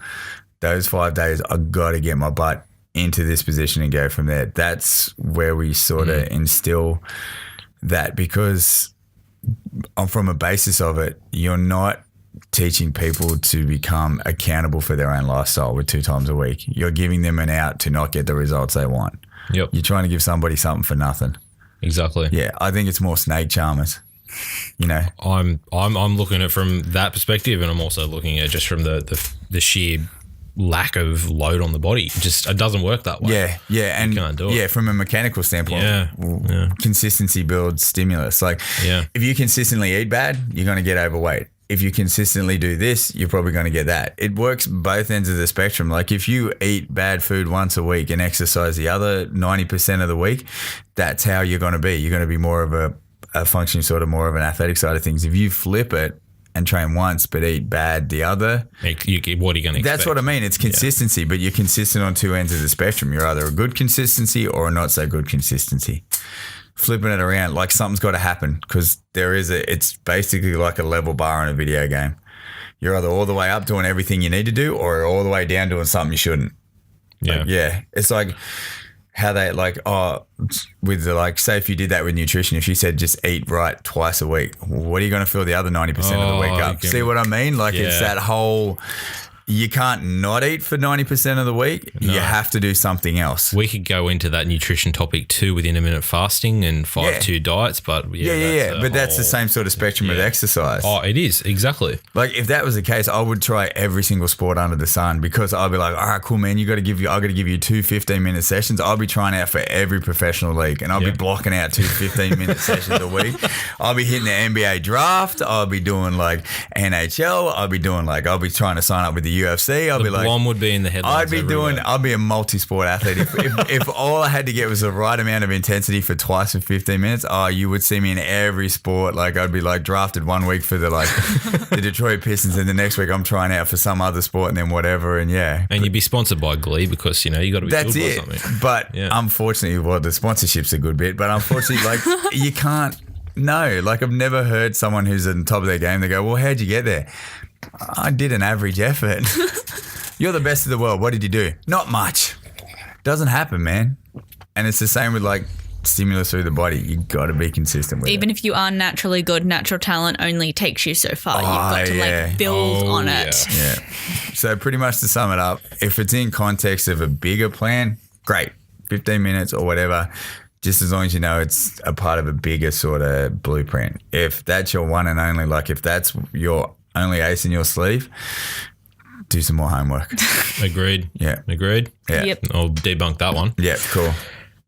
those 5 days, I got to get my butt into this position and go from there. That's where we sort of instill that, because from a basis of it, you're not teaching people to become accountable for their own lifestyle with 2 times a week. You're giving them an out to not get the results they want. Yep. You're trying to give somebody something for nothing. Exactly. Yeah, I think it's more snake charmers. You know, I'm looking at it from that perspective, and I'm also looking at just from the sheer lack of load on the body. It doesn't work that way. Yeah, and you can't do it. Yeah, from a mechanical standpoint, consistency builds stimulus. Like, if you consistently eat bad, you're going to get overweight. If you consistently do this, you're probably going to get that. It works both ends of the spectrum. Like, if you eat bad food once a week and exercise the other 90% of the week, that's how you're going to be. You're going to be more of a functioning, sort of more of an athletic side of things. If you flip it and train once but eat bad the other, what are you going to expect? That's what I mean. It's consistency, but you're consistent on 2 ends of the spectrum. You're either a good consistency or a not so good consistency. Flipping it around, like, something's got to happen, because it's basically like a level bar in a video game. You're either all the way up doing everything you need to do, or all the way down doing something you shouldn't. Yeah. It's like how they, like, with the, like, say if you did that with nutrition, if you said just eat right twice a week, what are you going to fill the other 90% of the week up? See what I mean? Like, it's that whole you can't not eat for 90% of the week. You have to do something else. We could go into that nutrition topic too with intermittent fasting and 5-2 diets, but But that's the same sort of spectrum with exercise. Oh, it is, exactly. Like if that was the case, I would try every single sport under the sun because I'd be like, all right, cool, man, I got to give you two 15-minute sessions. I'll be trying out for every professional league and I'll be blocking out two 15-minute sessions a week. I'll be hitting the NBA draft. I'll be doing like NHL. I'll be trying to sign up with the UFC. I'll be like, Blom would be in the headlines. I'll be a multi-sport athlete. If all I had to get was the right amount of intensity for twice for 15 minutes, you would see me in every sport. Like I'd be like drafted one week for the Detroit Pistons and the next week I'm trying out for some other sport and then whatever. And you'd be sponsored by Glee because, you got to be that's fueled it. by something. But unfortunately, the sponsorship's a good bit, but unfortunately, like you can't. No, like I've never heard someone who's at the top of their game, they go, well, how'd you get there? I did an average effort. You're the best of the world. What did you do? Not much. Doesn't happen, man. And it's the same with like stimulus through the body. You got to be consistent with Even it. if you are naturally good, natural talent only takes you so far. You've got to like build on it. Yeah. So pretty much to sum it up, if it's in context of a bigger plan, great. 15 minutes or whatever. Just as long as you know it's a part of a bigger sort of blueprint. If that's your one and only, like if that's your only ace in your sleeve, do some more homework. Agreed. Yeah. Agreed? Yeah. Yep. I'll debunk that one. Yeah, cool.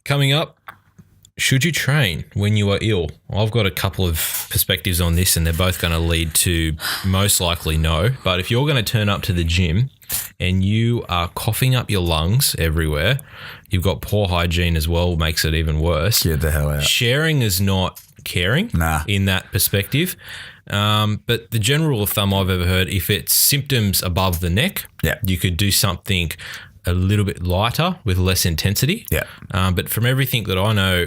Coming up, should you train when you are ill? I've got a couple of perspectives on this and they're both going to lead to most likely no. But if you're going to turn up to the gym and you are coughing up your lungs everywhere, you've got poor hygiene as well, makes it even worse. Get the hell out. Sharing is not caring in that perspective. But the general rule of thumb I've ever heard, if it's symptoms above the neck, you could do something a little bit lighter with less intensity. Yeah. But from everything that I know,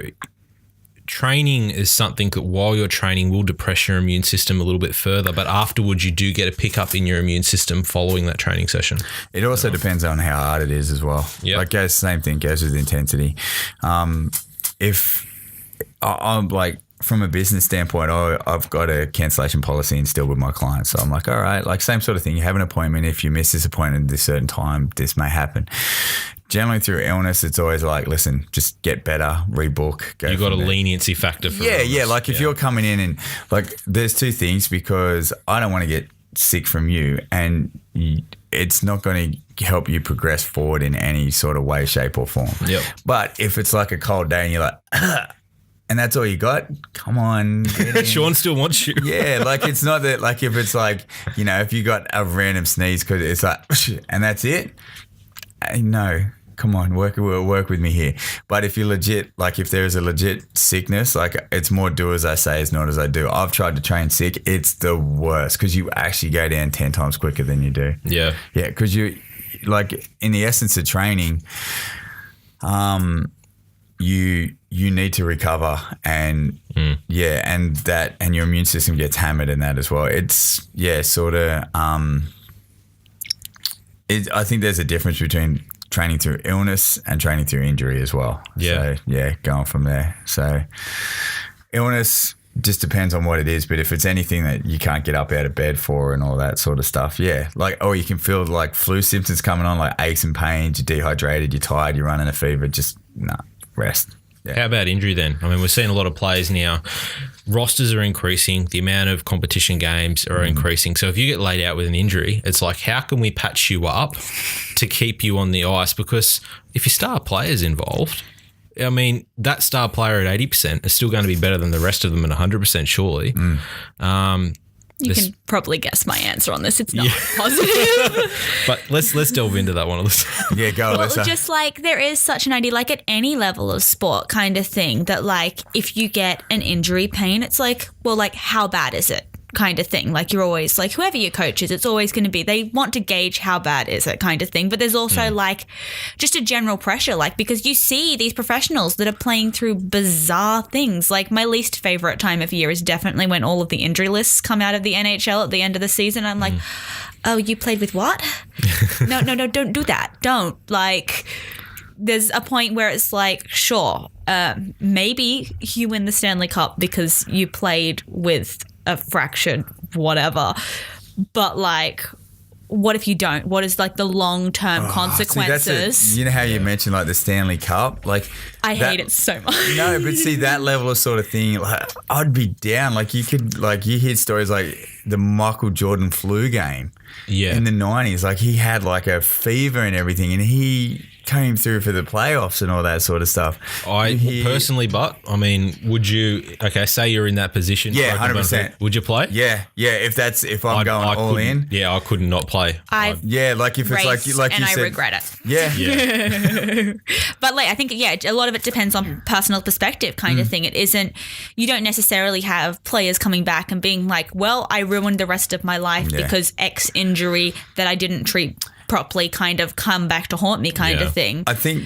training is something that while you're training will depress your immune system a little bit further, but afterwards you do get a pickup in your immune system following that training session. It also depends on how hard it is as well. Yeah. Like same thing goes with intensity. If I'm like, from a business standpoint, I've got a cancellation policy instilled with my clients. So I'm like, all right, like same sort of thing. You have an appointment. If you miss this appointment at this certain time, this may happen. Generally through illness, it's always like, listen, just get better, rebook. You've got a leniency factor for illness. Yeah. Like if you're coming in and like, there's two things because I don't want to get sick from you and it's not going to help you progress forward in any sort of way, shape or form. Yep. But if it's like a cold day and you're like, and that's all you got, come on. Shaun still wants you. Yeah, like it's not that, like if it's like, if you got a random sneeze because it's like, and that's it, no, come on, work with me here. But if you're legit, like if there's a legit sickness, like it's more do as I say as not as I do. I've tried to train sick. It's the worst because you actually go down 10 times quicker than you do. Yeah. Yeah, because you, like in the essence of training, you need to recover and and your immune system gets hammered in that as well. It's sort of I think there's a difference between training through illness and training through injury as well. Yeah. So going from there. So illness just depends on what it is, but if it's anything that you can't get up out of bed for and all that sort of stuff, like, you can feel like flu symptoms coming on, like aches and pains, you're dehydrated, you're tired, you're running a fever, just rest. Yeah. How about injury then? I mean, we're seeing a lot of players now. Rosters are increasing. The amount of competition games are increasing. So if you get laid out with an injury, it's like, how can we patch you up to keep you on the ice? Because if your star player's involved, I mean, that star player at 80% is still going to be better than the rest of them at 100%, surely. You can probably guess my answer on this. It's not positive. But let's delve into that one, Alyssa. Yeah, go, Well, Alyssa. just like there is such an idea, like at any level of sport kind of thing, that like if you get an injury pain, it's like, well, like how bad is it? Kind of thing. Like you're always like, whoever your coach is, it's always going to be, they want to gauge how bad is it kind of thing. But there's also like just a general pressure, like because you see these professionals that are playing through bizarre things. Like my least favorite time of year is definitely when all of the injury lists come out of the NHL at the end of the season. I'm like, oh, you played with what? No, don't do that. Don't. Like there's a point where it's like, sure, maybe you win the Stanley Cup because you played with a fractured whatever, but like what if you don't? What is like the long-term consequences? You know how you mentioned like the Stanley Cup? Like I hate it so much. No, but see that level of sort of thing, like I'd be down. Like you hear stories like the Michael Jordan flu game in the 90s. Like he had like a fever and everything, and he came through for the playoffs and all that sort of stuff. Personally, but I mean, would you? Okay, say you're in that position. Yeah, 100%. Would you play? Yeah. If I'm going all in. Yeah, I could not play. Like if it's like and you said, I regret it. Yeah. But like I think a lot of it depends on personal perspective kind of thing. It isn't, you don't necessarily have players coming back and being like, well, I ruined the rest of my life because X injury that I didn't treat properly kind of come back to haunt me kind of thing. I think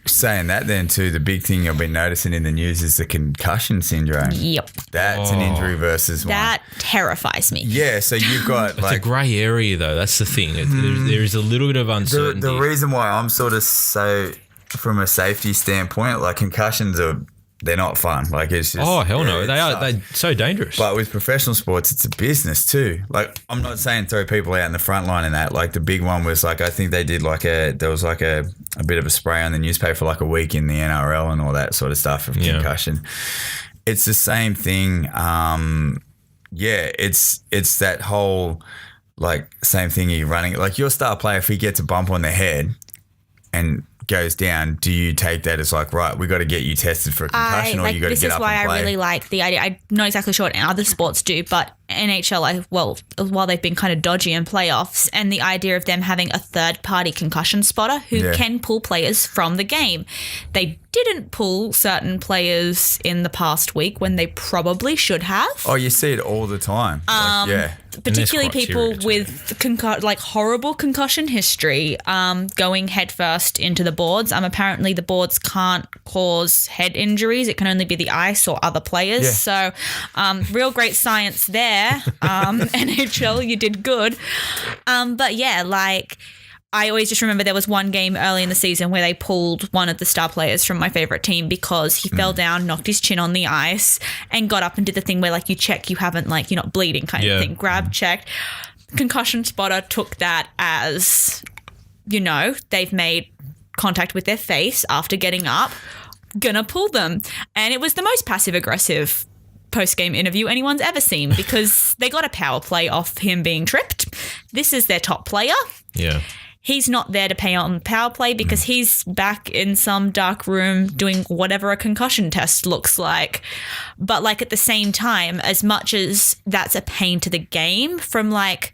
saying that then too, the big thing I've been noticing in the news is the concussion syndrome. Yep. That's an injury versus one. That terrifies me. Yeah, so you've got it's a grey area though, that's the thing. There is a little bit of uncertainty. The reason why I'm sort of so, from a safety standpoint, like concussions they're not fun. Like it's just hell no, they're so dangerous. But with professional sports, it's a business too. Like I'm not saying throw people out in the front line and that. Like the big one was like I think they did there was like a bit of a spray on the newspaper for like a week in the NRL and all that sort of stuff of concussion. It's the same thing. It's that whole like same thing you're running. Like your star player, if he gets a bump on the head and goes down, do you take that as like, right, we got to get you tested for a concussion, or you got to get up and play? This is why I really like the idea. I'm not exactly sure what other sports do, but NHL, while they've been kind of dodgy in playoffs, and the idea of them having a third-party concussion spotter who can pull players from the game. They didn't pull certain players in the past week when they probably should have. Oh, you see it all the time. Particularly people with horrible concussion history going headfirst into the boards. Apparently the boards can't cause head injuries. It can only be the ice or other players. Yeah. So real great science there. NHL, you did good. But yeah, like I always just remember there was one game early in the season where they pulled one of the star players from my favorite team because he fell down, knocked his chin on the ice, and got up and did the thing where like you check you haven't like you're not bleeding kind of thing. Grab, checked. Concussion spotter took that as, they've made contact with their face after getting up, gonna pull them. And it was the most passive aggressive post-game interview anyone's ever seen because they got a power play off him being tripped. This is their top player. Yeah. He's not there to pay on power play because he's back in some dark room doing whatever a concussion test looks like. But like at the same time, as much as that's a pain to the game from like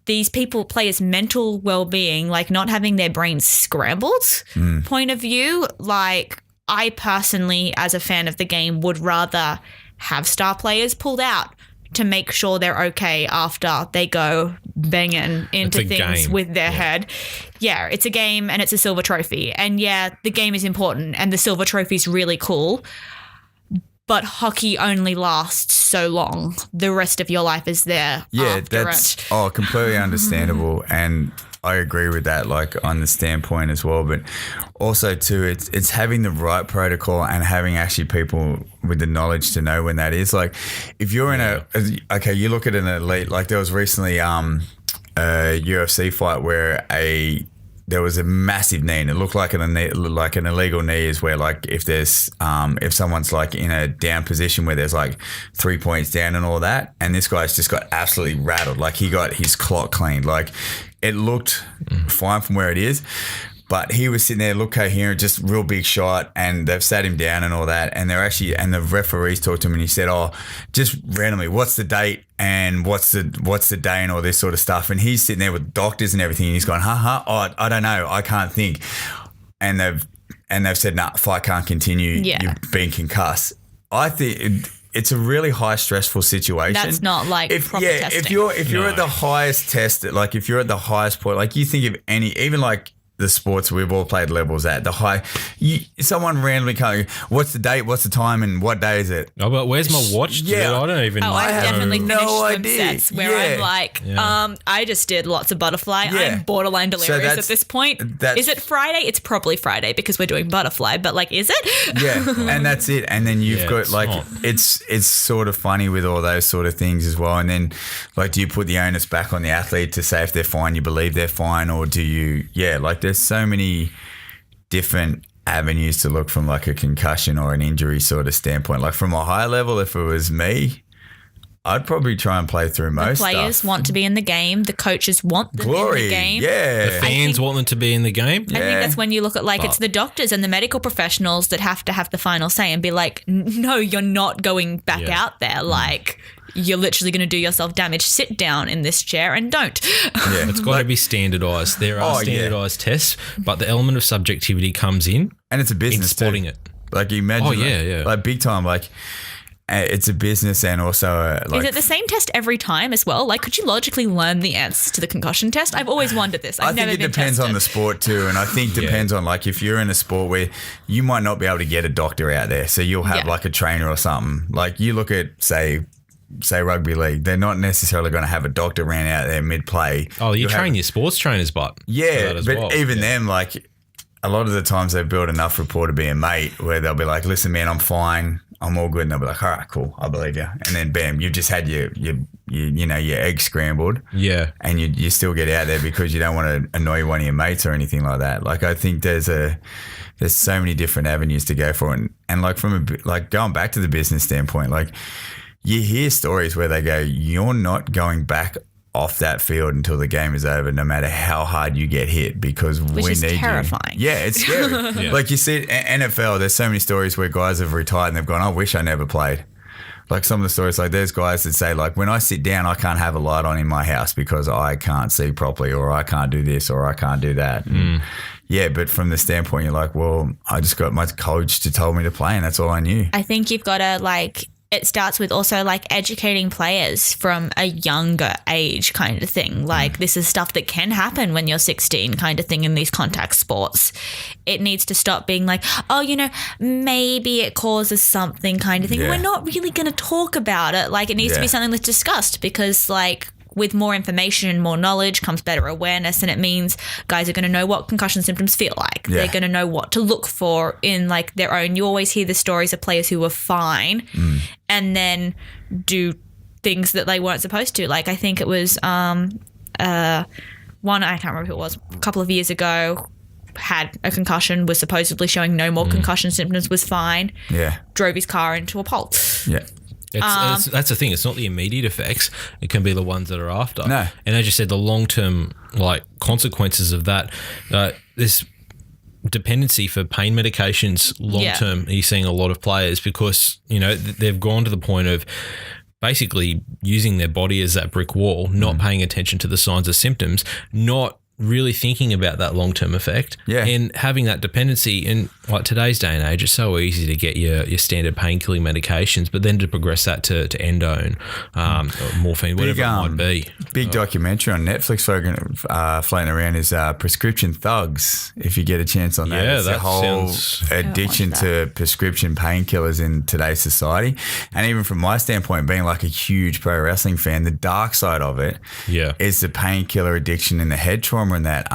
these players' mental well-being, like not having their brains scrambled point of view, like I personally, as a fan of the game, would rather have star players pulled out to make sure they're okay after they go banging into things game. With their head. Yeah, it's a game and it's a silver trophy. And yeah, the game is important and the silver trophy is really cool. But hockey only lasts so long. The rest of your life is there. Yeah, that's completely understandable. And I agree with that, like on the standpoint as well. But also too, it's having the right protocol and having actually people with the knowledge to know when that is. Like if you're in you look at an elite, like there was recently a UFC fight where there was a massive knee and it looked like an illegal knee is where like if there's if someone's like in a down position where there's like 3 points down and all that, and this guy's just got absolutely rattled. Like he got his clock cleaned. Like it looked fine from where it is, but he was sitting there, looked coherent, just real big shot, and they've sat him down and all that, and the referees talked to him and he said, just randomly, what's the date and what's the day and all this sort of stuff, and he's sitting there with doctors and everything and he's going, I don't know, I can't think, and they've said, nah, fight can't continue, you've been concussed. I think it's a really high stressful situation. That's not like proper testing. If you're at the highest test, like if you're at the highest point, like you think of even like the sports we've all played levels at. The high, someone randomly can't. What's the date? What's the time? And what day is it? Oh, but where's my watch? Dude? Yeah. I don't even. Oh, I've definitely finished no swim idea. sets where I'm like, I just did lots of butterfly. Yeah. I'm borderline delirious that's- at this point. that's- Is it Friday? It's probably Friday because we're doing butterfly, but like, is it? Yeah, and that's it. And then you've got it's like not. it's sort of funny with all those sort of things as well. And then like, do you put the onus back on the athlete to say if they're fine, you believe they're fine, or do you? Yeah, like there's so many different avenues to look from like a concussion or an injury sort of standpoint. Like from a high level, if it was me, I'd probably try and play through most Players stuff. want to be in the game. The coaches want them in Glory, the game. yeah. Fans want them to be in the game. I think that's when you look at like it's the doctors and the medical professionals that have to have the final say and be like, no, you're not going back out there. Like you're literally going to do yourself damage. Sit down in this chair and don't. Yeah, It's got to be standardised. There are standardised tests, but the element of subjectivity comes in and it's a in business spotting too. it. Like you imagine, Oh, yeah. like big time, like it's a business and also like. Is it the same test every time as well? Like, could you logically learn the answers to the concussion test? I've always wondered this. I've I never think it been depends tested. on the sport too, and I think depends on like if you're in a sport where you might not be able to get a doctor out there, so you'll have Yeah. like a trainer or something. Like you look at say rugby league, they're not necessarily going to have a doctor ran out there mid play. Oh, you train your sports trainers, but Yeah, that as but well. even them, like a lot of the times they build enough rapport to be a mate where they'll be like, listen, man, I'm fine. I'm all good. And they'll be like, all right, cool. I believe you. And then bam, you've just had your eggs scrambled. Yeah. And you still get out there because you don't want to annoy one of your mates or anything like that. Like I think there's so many different avenues to go for. And like like going back to the business standpoint, like you hear stories where they go, you're not going back off that field until the game is over, no matter how hard you get hit, because Which we is need terrifying. you. Yeah, it's scary. Like you see NFL, there's so many stories where guys have retired and they've gone, I wish I never played. Like some of the stories, like there's guys that say like, when I sit down, I can't have a light on in my house because I can't see properly, or I can't do this, or I can't do that. Yeah, but from the standpoint, you're like, well, I just got my coach to tell me to play and that's all I knew. I think you've got to like, it starts with also like educating players from a younger age kind of thing. Like this is stuff that can happen when you're 16 kind of thing in these contact sports. It needs to stop being like, oh, maybe it causes something kind of thing. Yeah. We're not really going to talk about it. Like it needs to be something that's discussed because like with more information and more knowledge comes better awareness, and it means guys are going to know what concussion symptoms feel like. Yeah. They're going to know what to look for in like their own. You always hear the stories of players who were fine and then do things that they weren't supposed to. Like I think it was one, I can't remember who it was, a couple of years ago, had a concussion, was supposedly showing no more concussion symptoms, was fine, drove his car into a pole. Yeah. That's the thing. It's not the immediate effects. It can be the ones that are after. No. And as you said, the long-term like consequences of that, this dependency for pain medications long-term, you're seeing a lot of players because, they've gone to the point of basically using their body as that brick wall, not paying attention to the signs and symptoms, not really thinking about that long-term effect and having that dependency. In like today's day and age, it's so easy to get your standard painkilling medications, but then to progress that to endone, morphine, whatever it might be. Big documentary on Netflix floating around is Prescription Thugs, if you get a chance on that. Yeah, it's that the whole sounds- addiction to prescription painkillers in today's society. And even from my standpoint, being like a huge pro wrestling fan, the dark side of it is the painkiller addiction and the head trauma in that.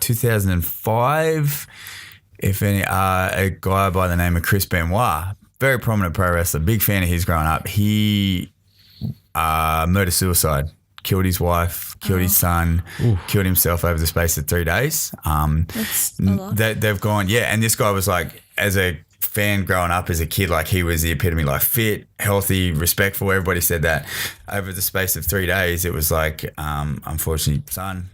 2005, if any, a guy by the name of Chris Benoit, very prominent pro wrestler, big fan of his growing up. He murder-suicide, killed his wife, killed his son, killed himself over the space of 3 days. That's a lot. They've gone, and this guy was like, as a fan growing up as a kid, like he was the epitome, like fit, healthy, respectful. Everybody said that. Over the space of 3 days, it was like, unfortunately, son,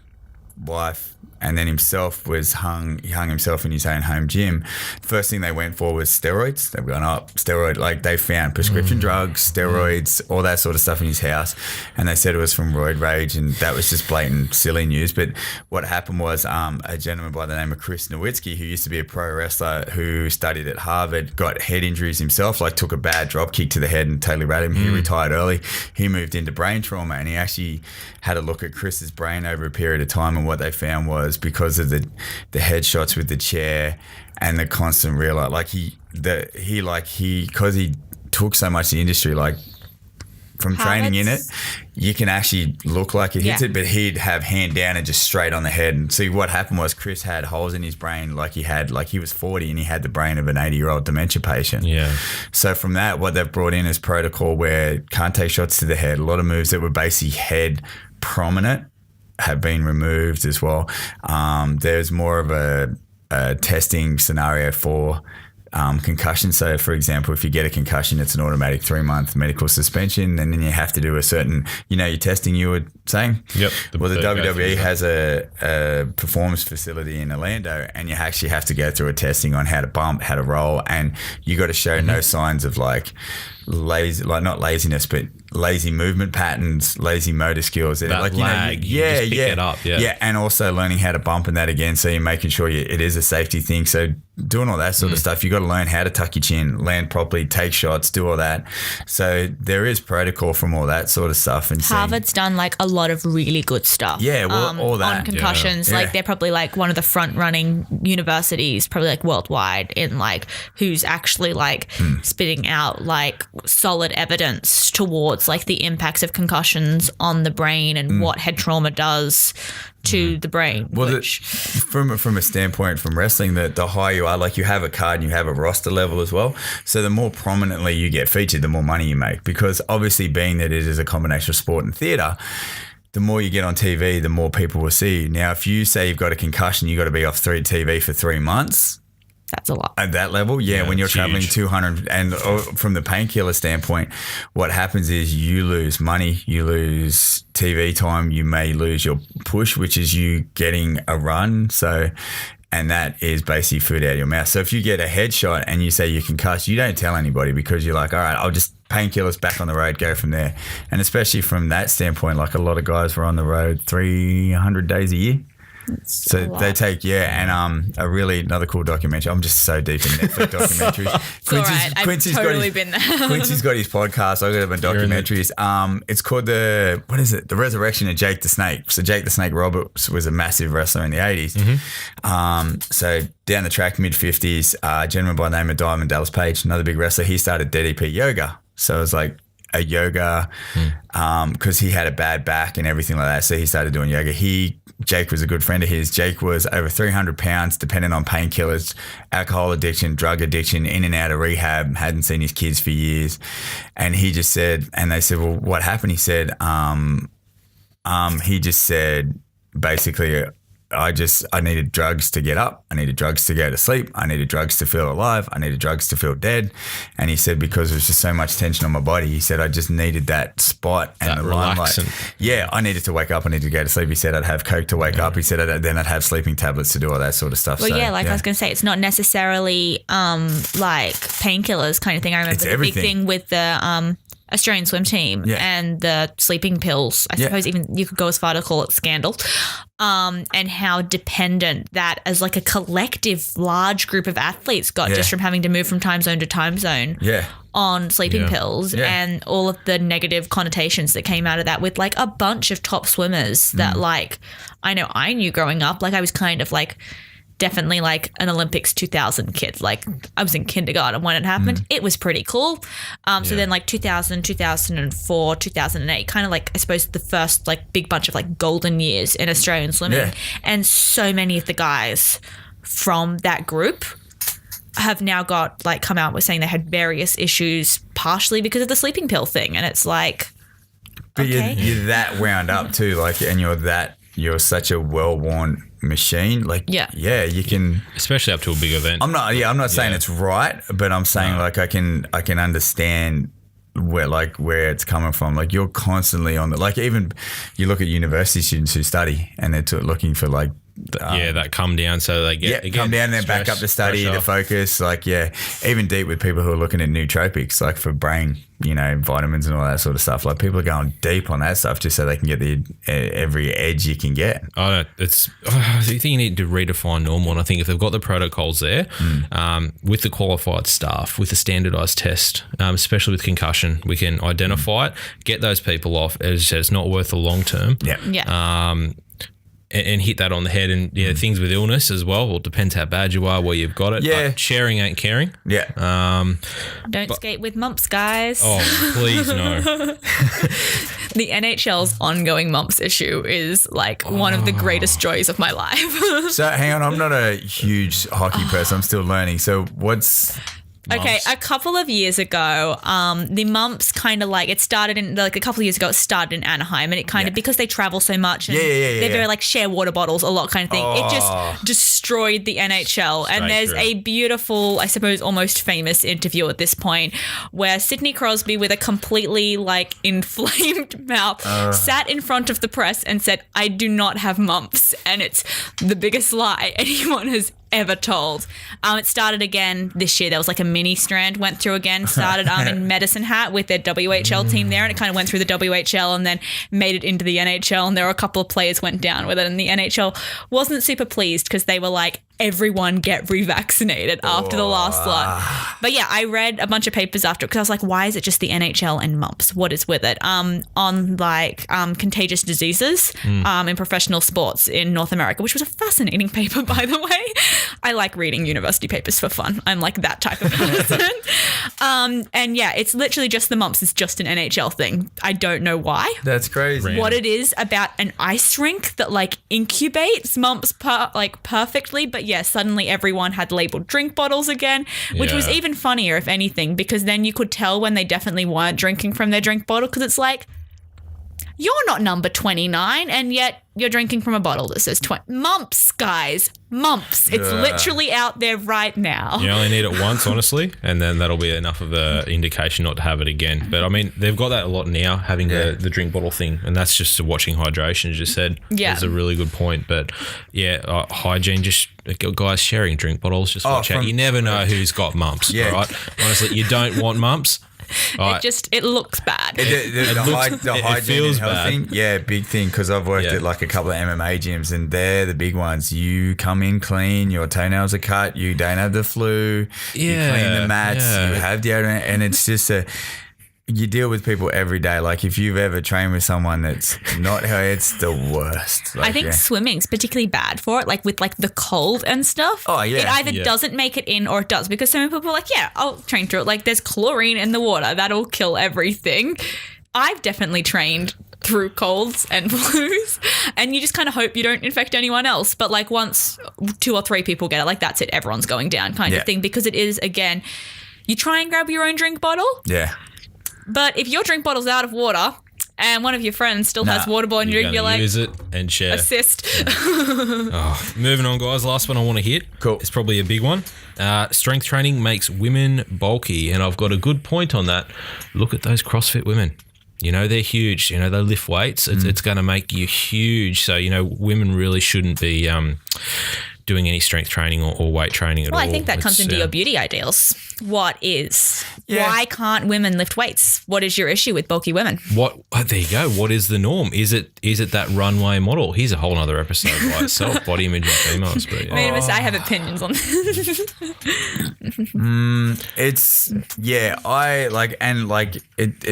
wife, and then himself was he hung himself in his own home gym. First thing they went for was steroids. They've gone up steroid, like they found prescription drugs, steroids, all that sort of stuff in his house, and they said it was from roid rage, and that was just blatant silly news. But what happened was a gentleman by the name of Chris Nowitzki, who used to be a pro wrestler who studied at Harvard, got head injuries himself, like took a bad drop kick to the head and totally rattled him. He retired early. He moved into brain trauma, and he actually had a look at Chris's brain over a period of time and what they found was because of the headshots with the chair and the constant because he took so much of the industry, like from training in it, you can actually look like it hits it, but he'd have hand down and just straight on the head. And see what happened was Chris had holes in his brain he was 40 and he had the brain of an 80-year-old dementia patient. Yeah. So from that, what they've brought in is protocol where can't take shots to the head. A lot of moves that were basically head prominent have been removed as well. There's more of a testing scenario for concussion. So, for example, if you get a concussion, it's an automatic 3-month medical suspension, and then you have to do a certain, your testing you were saying? Yep. The WWE has a performance facility in Orlando, and you actually have to go through a testing on how to bump, how to roll, and you got to show no signs of not laziness, but lazy movement patterns, lazy motor skills. That lag, you just pick it up. Yeah, and also learning how to bump in that again. So you're making sure it is a safety thing. So doing all that sort of stuff, you got to learn how to tuck your chin, land properly, take shots, do all that. So there is protocol from all that sort of stuff. And Harvard's done like a lot of really good stuff. Yeah, well, all that on concussions. Like they're probably like one of the front running universities, probably like worldwide, in like who's actually like spitting out like solid evidence towards like the impacts of concussions on the brain and what head trauma does to the brain. Well, from a standpoint from wrestling, the higher you are, like you have a card and you have a roster level as well. So the more prominently you get featured, the more money you make, because obviously being that it is a combination of sport and theatre, the more you get on TV, the more people will see you. Now, if you say you've got a concussion, you got to be off TV for 3 months. That's a lot. At that level, when you're traveling 200, and from the painkiller standpoint, what happens is you lose money, you lose TV time, you may lose your push, which is you getting a run. So, and that is basically food out of your mouth. So if you get a headshot and you say you concussed, you don't tell anybody, because you're like, all right, I'll just painkillers, back on the road, go from there. And especially from that standpoint, like a lot of guys were on the road 300 days a year. So they take, another cool documentary. I'm just so deep in Netflix documentaries. Quincy's I've totally been there. Quincy's got his podcast. I've got my documentaries. It's called The Resurrection of Jake the Snake. So Jake the Snake Roberts was a massive wrestler in the 80s. So down the track, mid-50s, a gentleman by the name of Diamond Dallas Page, another big wrestler, he started DDP yoga. So it was like a yoga because he had a bad back and everything like that. So he started doing yoga. Jake was a good friend of his. Jake was over 300 pounds, dependent on painkillers, alcohol addiction, drug addiction, in and out of rehab, hadn't seen his kids for years. And he just said, and they said, well, what happened? He said, basically, I needed drugs to get up. I needed drugs to go to sleep. I needed drugs to feel alive. I needed drugs to feel dead. And he said, because there was just so much tension on my body, he said, I just needed that spot and the limelight. I needed to wake up. I needed to go to sleep. He said, I'd have Coke to wake up. He said, then I'd have sleeping tablets to do all that sort of stuff. Well, I was going to say, it's not necessarily like painkillers kind of thing. I remember the big thing with the Australian swim team and the sleeping pills. I suppose even you could go as far to call it scandal. And how dependent that as like a collective large group of athletes got just from having to move from time zone to time zone on sleeping pills and all of the negative connotations that came out of that with like a bunch of top swimmers that like I know I knew growing up. Like I was kind of like definitely like an Olympics 2000 kid. Like I was in kindergarten when it happened. It was pretty cool. So then like 2000, 2004, 2008, kind of like I suppose the first like big bunch of like golden years in Australian swimming. Yeah. And so many of the guys from that group have now got like come out with saying they had various issues partially because of the sleeping pill thing. And it's like, but you're that wound up too, like, and you're such a well-worn machine, like you can, especially up to a big event. I'm not saying it's right, but I'm saying like I can understand where it's coming from. Like you're constantly on the, like even you look at university students who study and they're looking for like that come down, so they get come down and then back up to study, to focus. Like even deep with people who are looking at nootropics, like for brain, vitamins and all that sort of stuff. Like people are going deep on that stuff just so they can get the every edge you can get. I think you need to redefine normal, and I think if they've got the protocols there, with the qualified staff, with the standardized test, especially with concussion, we can identify it, get those people off. As you said, it's not worth the long term. and hit that on the head. And things with illness as well. Well, it depends how bad you are, where you've got it. Yeah. But sharing ain't caring. Yeah. Don't skate with mumps, guys. Oh, please no. The NHL's ongoing mumps issue is like one of the greatest joys of my life. So hang on, I'm not a huge hockey person. I'm still learning. So what's... Okay, a couple of years ago, the mumps kind of like, it started in, like a couple of years ago, it started in Anaheim, and it kind of, because they travel so much and they're very like share water bottles a lot kind of thing, it just destroyed the NHL. And there's a beautiful, I suppose, almost famous interview at this point where Sidney Crosby, with a completely like inflamed mouth, sat in front of the press and said, "I do not have mumps," and it's the biggest lie anyone has ever told. It started again this year. There was like a mini strand went through again, started in Medicine Hat with their WHL team there, and it kind of went through the WHL and then made it into the NHL, and there were a couple of players went down with it, and the NHL wasn't super pleased because they were like, everyone get revaccinated after the last lot. But yeah, I read a bunch of papers after because I was like, why is it just the NHL and mumps? What is with it? On like contagious diseases in professional sports in North America, which was a fascinating paper, by the way. I like reading university papers for fun. I'm like that type of person. And yeah, it's literally just the mumps. It's just an NHL thing. I don't know why. That's crazy. What it is about an ice rink that like incubates mumps perfectly, but yeah, suddenly everyone had labeled drink bottles again, which was even funnier, if anything, because then you could tell when they definitely weren't drinking from their drink bottle, because it's like, you're not number 29 and yet you're drinking from a bottle that says 20. Mumps, guys. Mumps. It's literally out there right now. You only need it once, honestly, and then that'll be enough of an indication not to have it again. But, I mean, they've got that a lot now, having the drink bottle thing, and that's just watching hydration, as you said. Yeah. That's a really good point. But, yeah, hygiene, just guys sharing drink bottles, just watch out. You never know who's got mumps, right? Honestly, you don't want mumps. It looks bad. The hygiene feels and health bad. thing, big thing, because I've worked at like a couple of MMA gyms, and they're the big ones. You come in clean, your toenails are cut, you don't have the flu, you clean the mats, you have deodorant, and it's just you deal with people every day. Like if you've ever trained with someone that's not her, it's the worst. Like, I think swimming's particularly bad for it, like with like the cold and stuff. Oh, yeah. It either doesn't make it in or it does, because some people are like, yeah, I'll train through it. Like there's chlorine in the water. That'll kill everything. I've definitely trained through colds and flus, and you just kind of hope you don't infect anyone else. But like once 2 or 3 people get it, like that's it. Everyone's going down kind of thing, because it is, again, you try and grab your own drink bottle. Yeah. But if your drink bottle's out of water and one of your friends still has waterborne drink, you're like, use it and share. Assist. Moving on, guys. Last one I want to hit. Cool. It's probably a big one. Strength training makes women bulky, and I've got a good point on that. Look at those CrossFit women. You know, they're huge. You know, they lift weights. It's going to make you huge. So, you know, women really shouldn't be doing any strength training or weight training at all. Well, I think that comes into your beauty ideals. Why can't women lift weights? What is your issue with bulky women? There you go. What is the norm? Is it that runway model? Here's a whole other episode by itself, body image of females. But, I have opinions on this. It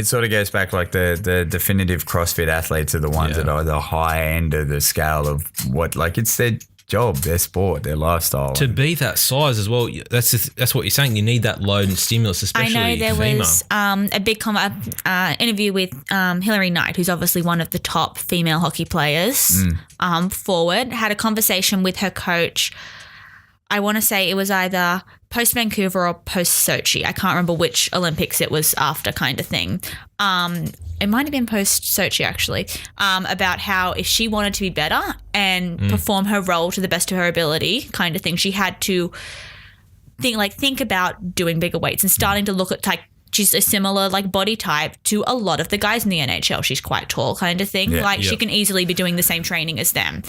sort of goes back, like the definitive CrossFit athletes are the ones that are the high end of the scale of what, like, it's their job, their sport, their lifestyle. To be that size as well, that's what you're saying. You need that load and stimulus, especially I know there female. was a big interview with Hilary Knight, who's obviously one of the top female hockey players forward, had a conversation with her coach. I want to say it was either post-Vancouver or post-Sochi. I can't remember which Olympics it was after, kind of thing. It might have been post-Sochi, actually, about how if she wanted to be better and perform her role to the best of her ability, kind of thing, she had to think about doing bigger weights and starting to look at, like, she's a similar, like, body type to a lot of the guys in the NHL. She's quite tall, kind of thing. She can easily be doing the same training as them.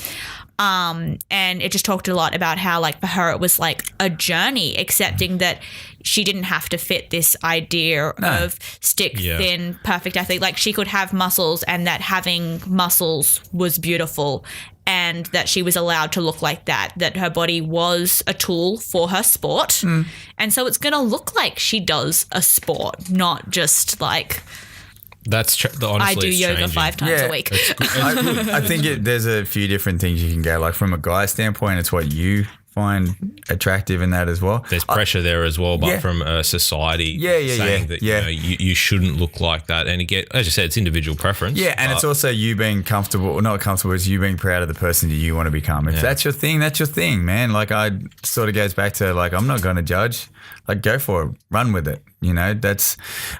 And it just talked a lot about how, like, for her it was like a journey, accepting that she didn't have to fit this idea of stick thin, perfect athlete. Like, she could have muscles, and that having muscles was beautiful, and that she was allowed to look like that her body was a tool for her sport. And so it's going to look like she does a sport, not just like honestly, I do it's yoga changing. 5 times a week. I think there's a few different things you can go. Like from a guy standpoint, it's what you find attractive in that as well. There's pressure there as well, but from a society saying that you shouldn't look like that. And again, as you said, it's individual preference. Yeah, and it's also you being comfortable, or not comfortable, it's you being proud of the person that you want to become. If that's your thing, that's your thing, man. Like I sort of goes back to like, I'm not going to judge. Like go for it, run with it. You know, that's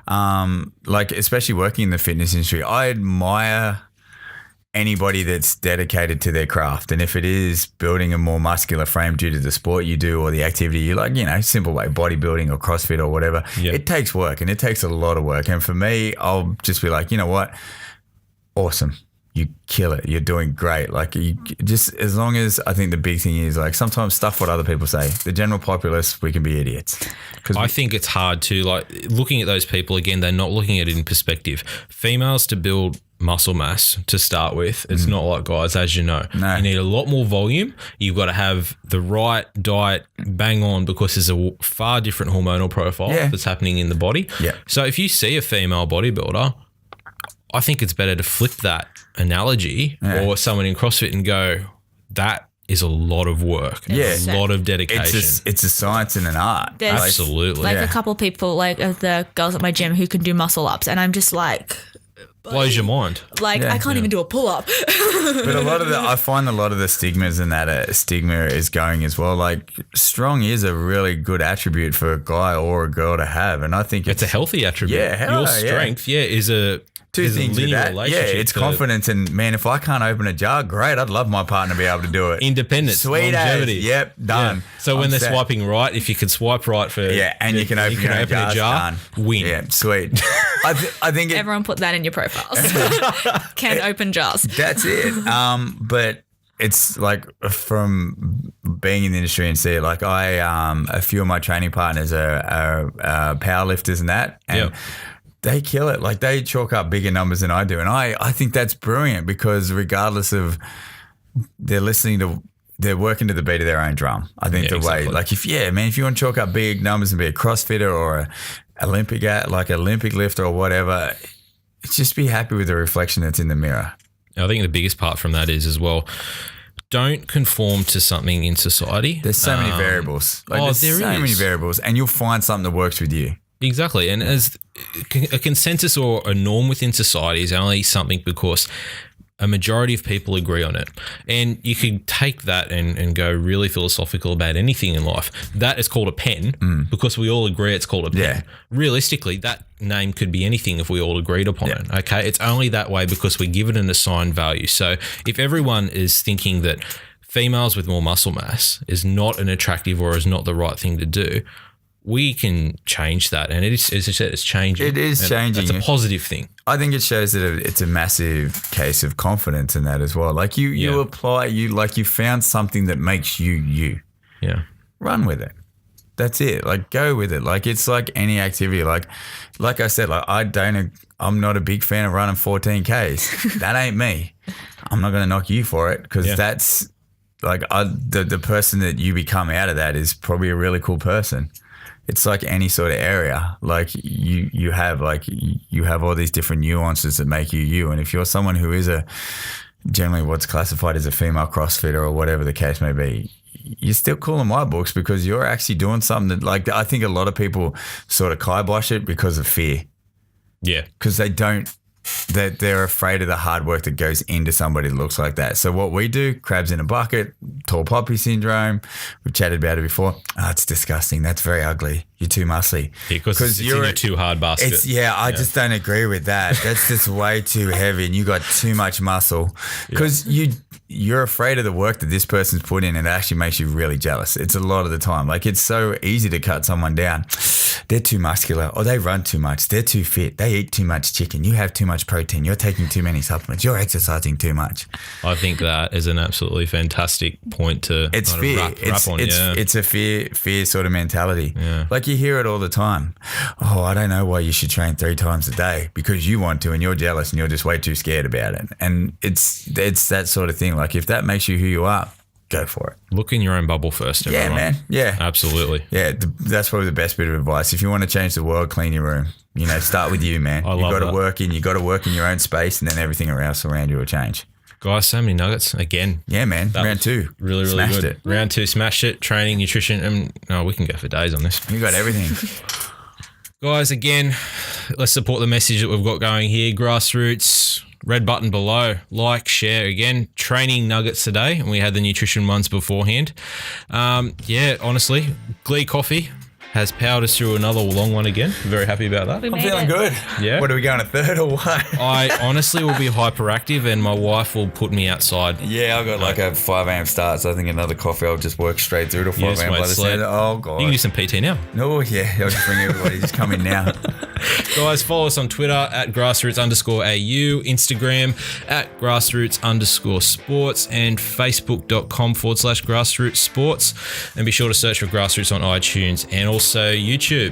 like, especially working in the fitness industry, I admire anybody that's dedicated to their craft. And if it is building a more muscular frame due to the sport you do or the activity you like, you know, simple way, bodybuilding or CrossFit or whatever, it takes work, and it takes a lot of work. And for me, I'll just be like, you know what? Awesome. You kill it. You're doing great. Like you just, as long as, I think the big thing is like sometimes stuff what other people say. The general populace, we can be idiots. I think it's hard to, like, looking at those people again, they're not looking at it in perspective. Females to build muscle mass to start with, it's not like guys, as you know. No. You need a lot more volume. You've got to have the right diet bang on, because there's a far different hormonal profile that's happening in the body. Yeah. So if you see a female bodybuilder, I think it's better to flip that analogy or someone in CrossFit and go, that is a lot of work, and a lot of dedication. It's a science and an art. There's Absolutely. like a couple people, like of the girls at my gym who can do muscle ups, and I'm just like, blows your mind. like I can't even do a pull up. But I find a lot of the stigmas in that stigma is going as well. Like strong is a really good attribute for a guy or a girl to have, and I think It's a healthy attribute. Yeah, your strength, is a two things with that. Yeah, it's confidence, and man, if I can't open a jar, great. I'd love my partner to be able to do it. Independence, sweet longevity. as. Yep, done. Yeah. So when they're swiping right, if you can swipe right for and you can open a jar, done. Win. Yeah, sweet. I think Everyone put that in your profiles. Can open jars. That's it. But it's like from being in the industry and see it, like a few of my training partners are power lifters and that, and they kill it. Like they chalk up bigger numbers than I do. And I think that's brilliant, because regardless of, they're working to the beat of their own drum. I think way, like if you want to chalk up big numbers and be a CrossFitter or a Olympic lifter or whatever, just be happy with the reflection that's in the mirror. I think the biggest part from that is as well, don't conform to something in society. There's so many variables. There's so many variables, and you'll find something that works with you. Exactly. And as a consensus or a norm within society is only something because a majority of people agree on it. And you could take that and go really philosophical about anything in life. That is called a pen because we all agree it's called a pen. Yeah. Realistically, that name could be anything if we all agreed upon it. Okay. It's only that way because we give it an assigned value. So if everyone is thinking that females with more muscle mass is not an attractive or is not the right thing to do, we can change that. And it is, as I said, it's changing. It is changing. It's a positive thing. I think it shows that it's a massive case of confidence in that as well. Like you apply, you found something that makes you. Yeah. Run with it. That's it. Like go with it. Like it's like any activity. Like I said, I'm not a big fan of running 14Ks. That ain't me. I'm not going to knock you for it, because that's like the person that you become out of that is probably a really cool person. It's like any sort of area. Like you have all these different nuances that make you. And if you're someone who is generally what's classified as a female CrossFitter or whatever the case may be, you're still cool in my books, because you're actually doing something that, like, I think a lot of people sort of kibosh it because of fear. Yeah. Because they're afraid of the hard work that goes into somebody that looks like that. So what we do, crabs in a bucket, tall poppy syndrome, we've chatted about it before. Oh, it's disgusting. That's very ugly. You're too muscly. Because it's in your too hard basket. I just don't agree with that. That's just way too heavy, and you got too much muscle. Because you're afraid of the work that this person's put in, and it actually makes you really jealous. It's a lot of the time. Like, it's so easy to cut someone down. They're too muscular, or they run too much. They're too fit. They eat too much chicken. You have too much protein. You're taking too many supplements. You're exercising too much. I think that is an absolutely fantastic point to it's fear. Wrap on. It's a fear sort of mentality. Yeah. Like you hear it all the time. Oh, I don't know why you should train 3 times a day, because you want to and you're jealous and you're just way too scared about it. And it's that sort of thing. Like, if that makes you who you are, go for it. Look in your own bubble first, everyone. Yeah, man. Yeah. Absolutely. Yeah, that's probably the best bit of advice. If you want to change the world, clean your room. start with you, man. I You love got to that. you got to work in your own space, and then everything else around you will change. Guys, so many nuggets again. Yeah, man. That Round was 2. Really, really Smashed good. it. Round 2, smashed it. Training, nutrition, and we can go for days on this. You got everything. Guys, again, let's support the message that we've got going here. Grassroots, red button below, like, share. Again, training nuggets today, and we had the nutrition ones beforehand. Honestly, Glee Coffee has powered us through another long one again. Very happy about that. We I'm made feeling it. good. Yeah. What are we going, a third or what? I honestly will be hyperactive, and my wife will put me outside. Yeah, I got like a 5 a.m. start, so I think another coffee I'll just work straight through to 5 Yes, a.m. mate, by the sled. sound. Oh, God. You can do some PT now. No, yeah, I'll just bring everybody. Just come in now. Guys, follow us on Twitter at grassroots_AU, Instagram at grassroots_sports, and facebook.com/grassroots sports. And be sure to search for Grassroots on iTunes and also YouTube.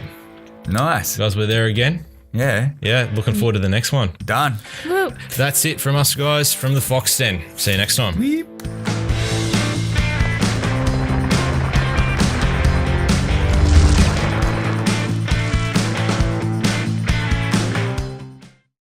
Nice. Guys, we're there again. Yeah, Yeah, looking forward to the next one. done. Woo. That's it from us, guys, from the Fox Den. See you next time. Weep.